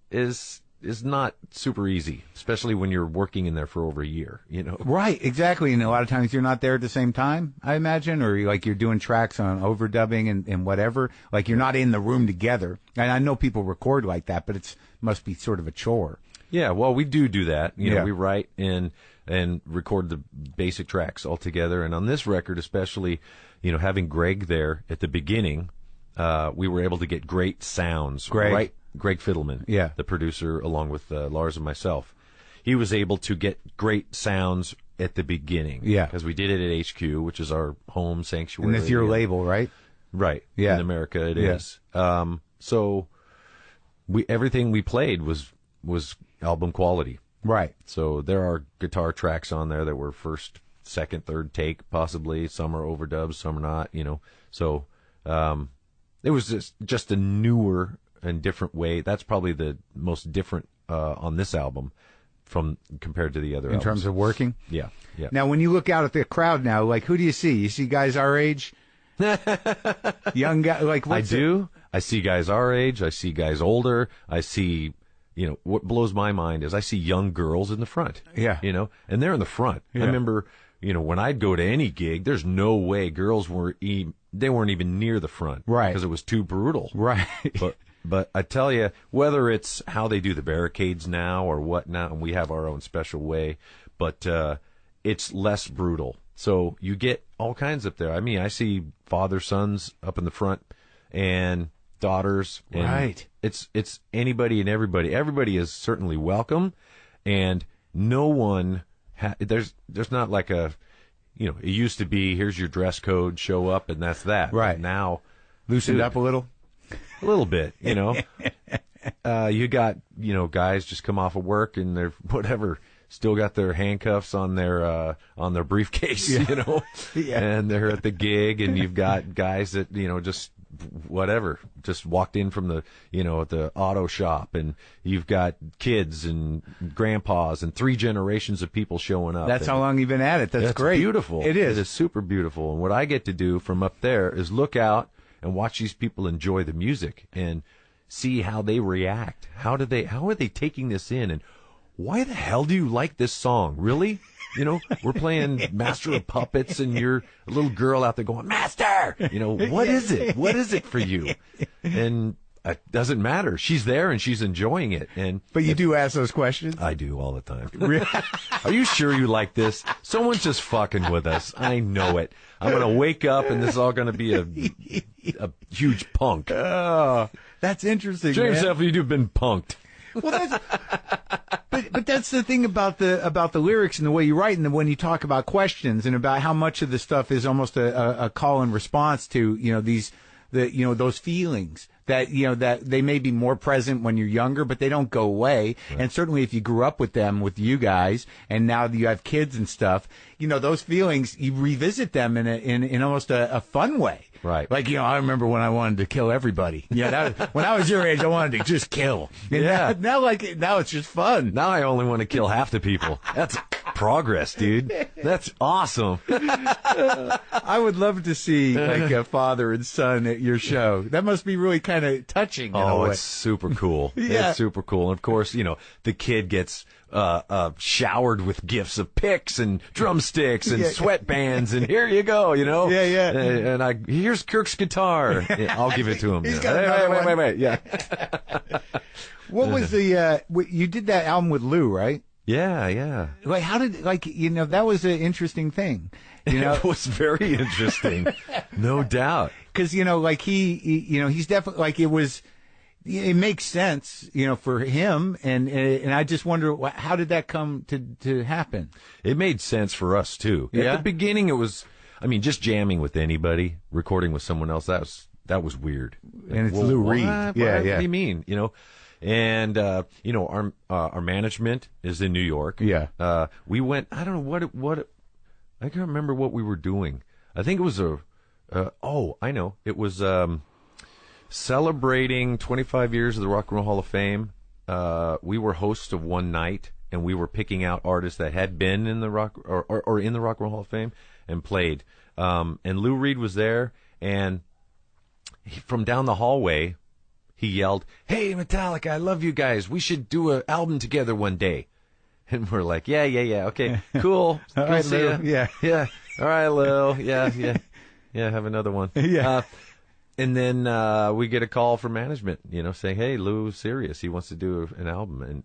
C: is not super easy, especially when you're working in there for over a year,
B: Right, exactly. And a lot of times you're not there at the same time, I imagine, or you're doing tracks on overdubbing and whatever. Like you're not in the room together. And I know people record like that, but it must be sort of a chore.
C: Yeah, well, we do that. We write and record the basic tracks all together. And on this record, especially, having Greg there at the beginning, we were able to get great sounds. Greg Fiddleman, the producer, along with Lars and myself. He was able to get great sounds at the beginning. Yeah. Because we did it at HQ, which is our home sanctuary.
B: And it's your label, right?
C: Right. Yeah. In America, it is. So everything we played was album quality. Right. So there are guitar tracks on there that were first, second, third take, possibly. Some are overdubs, some are not, So it was just a newer and different way. That's probably the most different on this album compared to the other albums.
B: In terms of working?
C: Yeah.
B: Now, when you look out at the crowd now, who do you see? You see guys our age? Young guy,
C: I do. I see guys our age. I see guys older. I see, what blows my mind is I see young girls in the front. Yeah. And they're in the front. Yeah. I remember, when I'd go to any gig, there's no way girls weren't even near the front. Right. Because it was too brutal. Right. But I tell you, whether it's how they do the barricades now or whatnot, and we have our own special way, but it's less brutal. So you get all kinds up there. I mean, I see father, sons up in the front and daughters. And right. It's anybody and everybody. Everybody is certainly welcome, and no one, there's not like it used to be, here's your dress code, show up, and that's that. Right. But now,
B: loosened up a little.
C: A little bit, you got, guys just come off of work and they're still got their handcuffs on their briefcase, and they're at the gig, and you've got guys that, just walked in from the, the auto shop, and you've got kids and grandpas and 3 generations of people showing up.
B: That's how long you've been at it. That's great.
C: Beautiful.
B: It is.
C: It is super beautiful. And what I get to do from up there is look out and watch these people enjoy the music and see how they react. How are they taking this in? And why the hell do you like this song? Really? We're playing Master of Puppets, and you're a little girl out there going, Master! What is it? What is it for you? And it doesn't matter. She's there and she's enjoying it.
B: But you do ask those questions?
C: I do all the time. Are you sure you like this? Someone's just fucking with us. I know it. I'm going to wake up and this is all going to be a huge punk.
B: Oh, that's interesting.
C: Show yourself you've been punked.
B: Well, but that's the thing about the lyrics and the way you write, and when you talk about questions and about how much of the stuff is almost a call and response to those feelings that that they may be more present when you're younger, but they don't go away. Right. And certainly if you grew up with them, with you guys, and now you have kids and stuff, those feelings, you revisit them in almost a fun way. Right. Like, I remember when I wanted to kill everybody. Yeah. When I was your age, I wanted to just kill. And yeah. Now it's just fun.
C: Now I only want to kill half the people. That's progress, dude. That's awesome.
B: I would love to see like a father and son at your show. That must be really kind of touching.
C: Oh, it's super cool. Yeah. It's super cool. And of course, the kid gets showered with gifts of picks and drumsticks and sweatbands, and here you go, Yeah. And here's Kirk's guitar. Yeah, I'll give it to him.
B: He's got wait. Yeah. What was you did that album with Lou, right?
C: Yeah.
B: Like, how did, that was an interesting thing.
C: It was very interesting. No doubt.
B: Because, he's definitely, it makes sense, for him. And I just wonder, how did that come to happen?
C: It made sense for us, too. Yeah? At the beginning, it was, just jamming with anybody, recording with someone else, that was weird.
B: And it's Lou Reed.
C: What do you mean? And, our management is in New York. Yeah. We went, I don't know what, I can't remember what we were doing. I think it was I know. It was, celebrating 25 years of the Rock and Roll Hall of Fame. We were hosts of one night, and we were picking out artists that had been in the Rock or in the Rock and Roll Hall of Fame and played. And Lou Reed was there, and from down the hallway, he yelled, "Hey, Metallica, I love you guys. We should do an album together one day." And we're like, yeah, okay, cool.
B: All right,
C: see
B: Lou.
C: ya. Yeah. All right, Lou. Yeah. Have another one.
B: Yeah.
C: And then we get a call from management, saying, "Hey, Lou's serious. He wants to do an album." And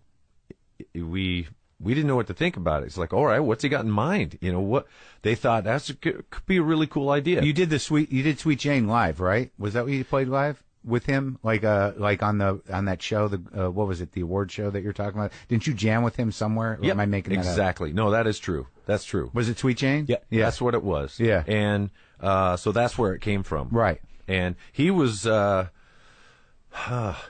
C: we didn't know what to think about it. It's like, all right, what's he got in mind? What they thought could be a really cool idea.
B: You did Sweet Jane live, right? Was that what you played live with him? Like on that show, what was it? The award show that you're talking about? Didn't you jam with him somewhere? Or am I making that
C: exactly.
B: up?
C: No, that is true. That's true.
B: Was it Sweet Jane?
C: Yeah. That's what it was.
B: Yeah.
C: And so that's where it came from.
B: Right.
C: And he was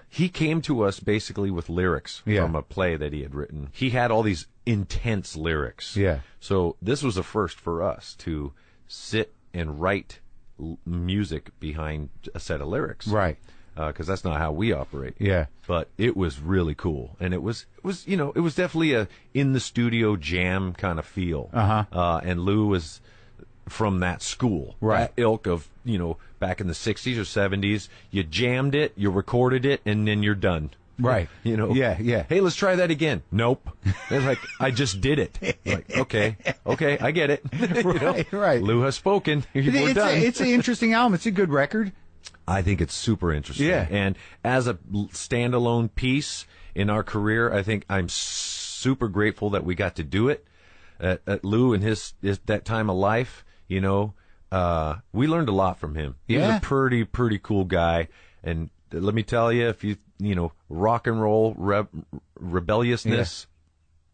C: he came to us basically with lyrics from a play that he had written. He had all these intense lyrics.
B: Yeah.
C: So this was a first for us to sit and write music behind a set of lyrics.
B: Right.
C: Because that's not how we operate.
B: Yeah.
C: But it was really cool, and it was definitely a in the studio jam kind of feel. And Lou was from that school,
B: right?
C: That ilk of back in the 60s or 70s, you jammed it, you recorded it, and then you're done.
B: Right. Yeah.
C: Hey, let's try that again. Nope. They're like, I just did it. Like, okay, I get it.
B: Right.
C: Lou has spoken. We're done.
B: It's an interesting album. It's a good record.
C: I think it's super interesting.
B: Yeah.
C: And as a standalone piece in our career, I think I'm super grateful that we got to do it. At Lou and his that time of life, we learned a lot from him. He was a pretty cool guy. And let me tell you, if rock and roll rebelliousness,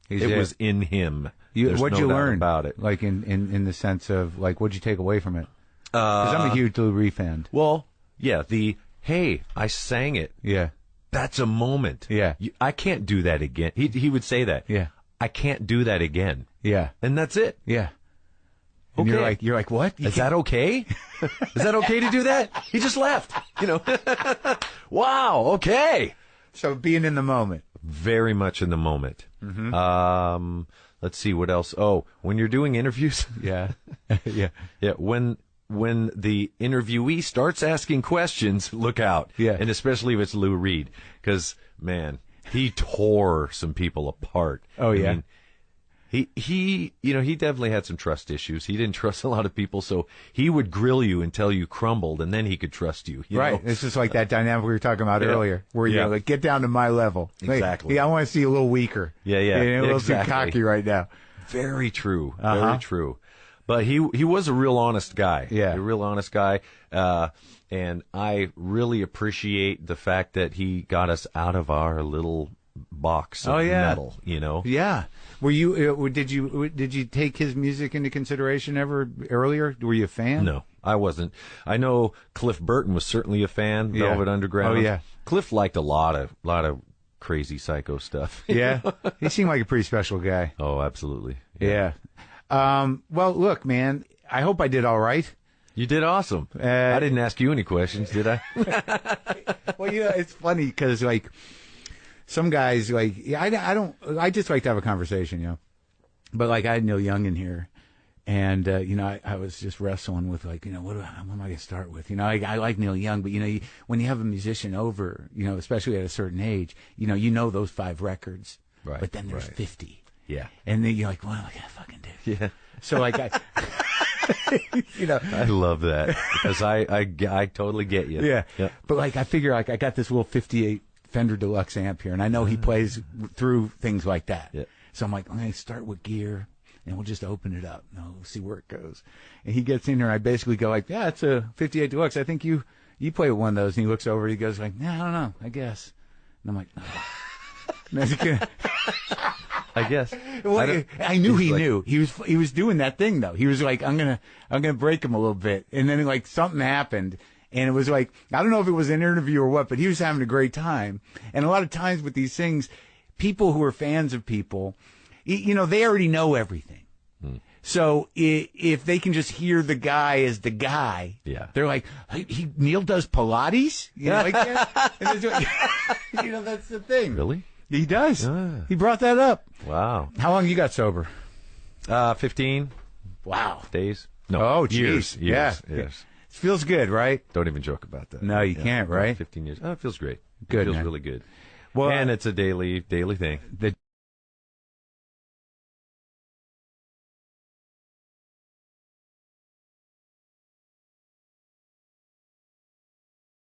C: it was in him.
B: What'd you learn
C: about it?
B: Like in the sense of like, what'd you take away from it? Because I'm a huge Lou Reed fan.
C: Well, yeah, hey, I sang it.
B: Yeah.
C: That's a moment.
B: Yeah.
C: I can't do that again. He would say that.
B: Yeah.
C: I can't do that again.
B: Yeah.
C: And that's it.
B: Yeah. And
C: okay.
B: You're like, what?
C: Is that okay? Is that okay to do that? He just left. Wow. Okay.
B: So being in the moment.
C: Very much in the moment. Mm-hmm. Let's see what else. Oh, when you're doing interviews.
B: Yeah. Yeah.
C: Yeah. When the interviewee starts asking questions, look out.
B: Yeah.
C: And especially if it's Lou Reed, because man, he tore some people apart.
B: Oh yeah.
C: I mean, he definitely had some trust issues. He didn't trust a lot of people, so he would grill you until you crumbled, and then he could trust you. You
B: right.
C: know?
B: It's just like that dynamic we were talking about earlier, where you're like, get down to my level.
C: Exactly.
B: Like, I want to see you a little weaker.
C: Yeah.
B: You're a little too cocky right now.
C: Very true. Very true. But he was a real honest guy.
B: Yeah.
C: A real honest guy. And I really appreciate the fact that he got us out of our little box of metal,
B: Yeah. Were you? Did you take his music into consideration ever earlier? Were you a fan?
C: No, I wasn't. I know Cliff Burton was certainly a fan. Velvet Underground.
B: Oh yeah.
C: Cliff liked a lot of crazy psycho stuff.
B: Yeah. He seemed like a pretty special guy.
C: Oh, absolutely.
B: Yeah. Well, look, man. I hope I did all right.
C: You did awesome. I didn't ask you any questions, did I?
B: Well, it's funny because like. Some guys, like, I just like to have a conversation, But, like, I had Neil Young in here, and, I was just wrestling with, like, what am I going to start with? I like Neil Young, but, when you have a musician over, especially at a certain age, those 5 records.
C: Right.
B: But then there's 50.
C: Yeah.
B: And then you're like, what am I going to fucking do?
C: Yeah.
B: So, like,
C: I love that because I totally get you.
B: Yeah.
C: Yep.
B: But, like, I figure, like, I got this little 58 Fender Deluxe amp here, and I know he plays through things like that.
C: Yeah.
B: So I'm like, I'm going to start with gear, and we'll just open it up. We'll see where it goes. And he gets in there, and I basically go like, yeah, it's a 58 Deluxe. I think you play with one of those. And he looks over, and he goes like, nah, I don't know, I guess. And I'm like, no.
C: I guess.
B: Well, I knew he knew. He was doing that thing though. He was like, I'm gonna break him a little bit, and then like something happened. And it was like, I don't know if it was an interview or what, but he was having a great time. And a lot of times with these things, people who are fans of people, they already know everything. So if they can just hear the guy as the guy, they're like, Neil does Pilates? You know, like that? You know, that's the thing.
C: Really?
B: He does. He brought that up.
C: Wow.
B: How long you got sober?
C: 15.
B: Wow.
C: Days? No.
B: Oh, geez.
C: Years.
B: Yeah.
C: Yes.
B: It feels good, right?
C: Don't even joke about that.
B: No, you can't, right?
C: 15 years. Oh, it feels great.
B: Good,
C: It feels
B: man.
C: really good.
B: Well,
C: and it's a daily thing.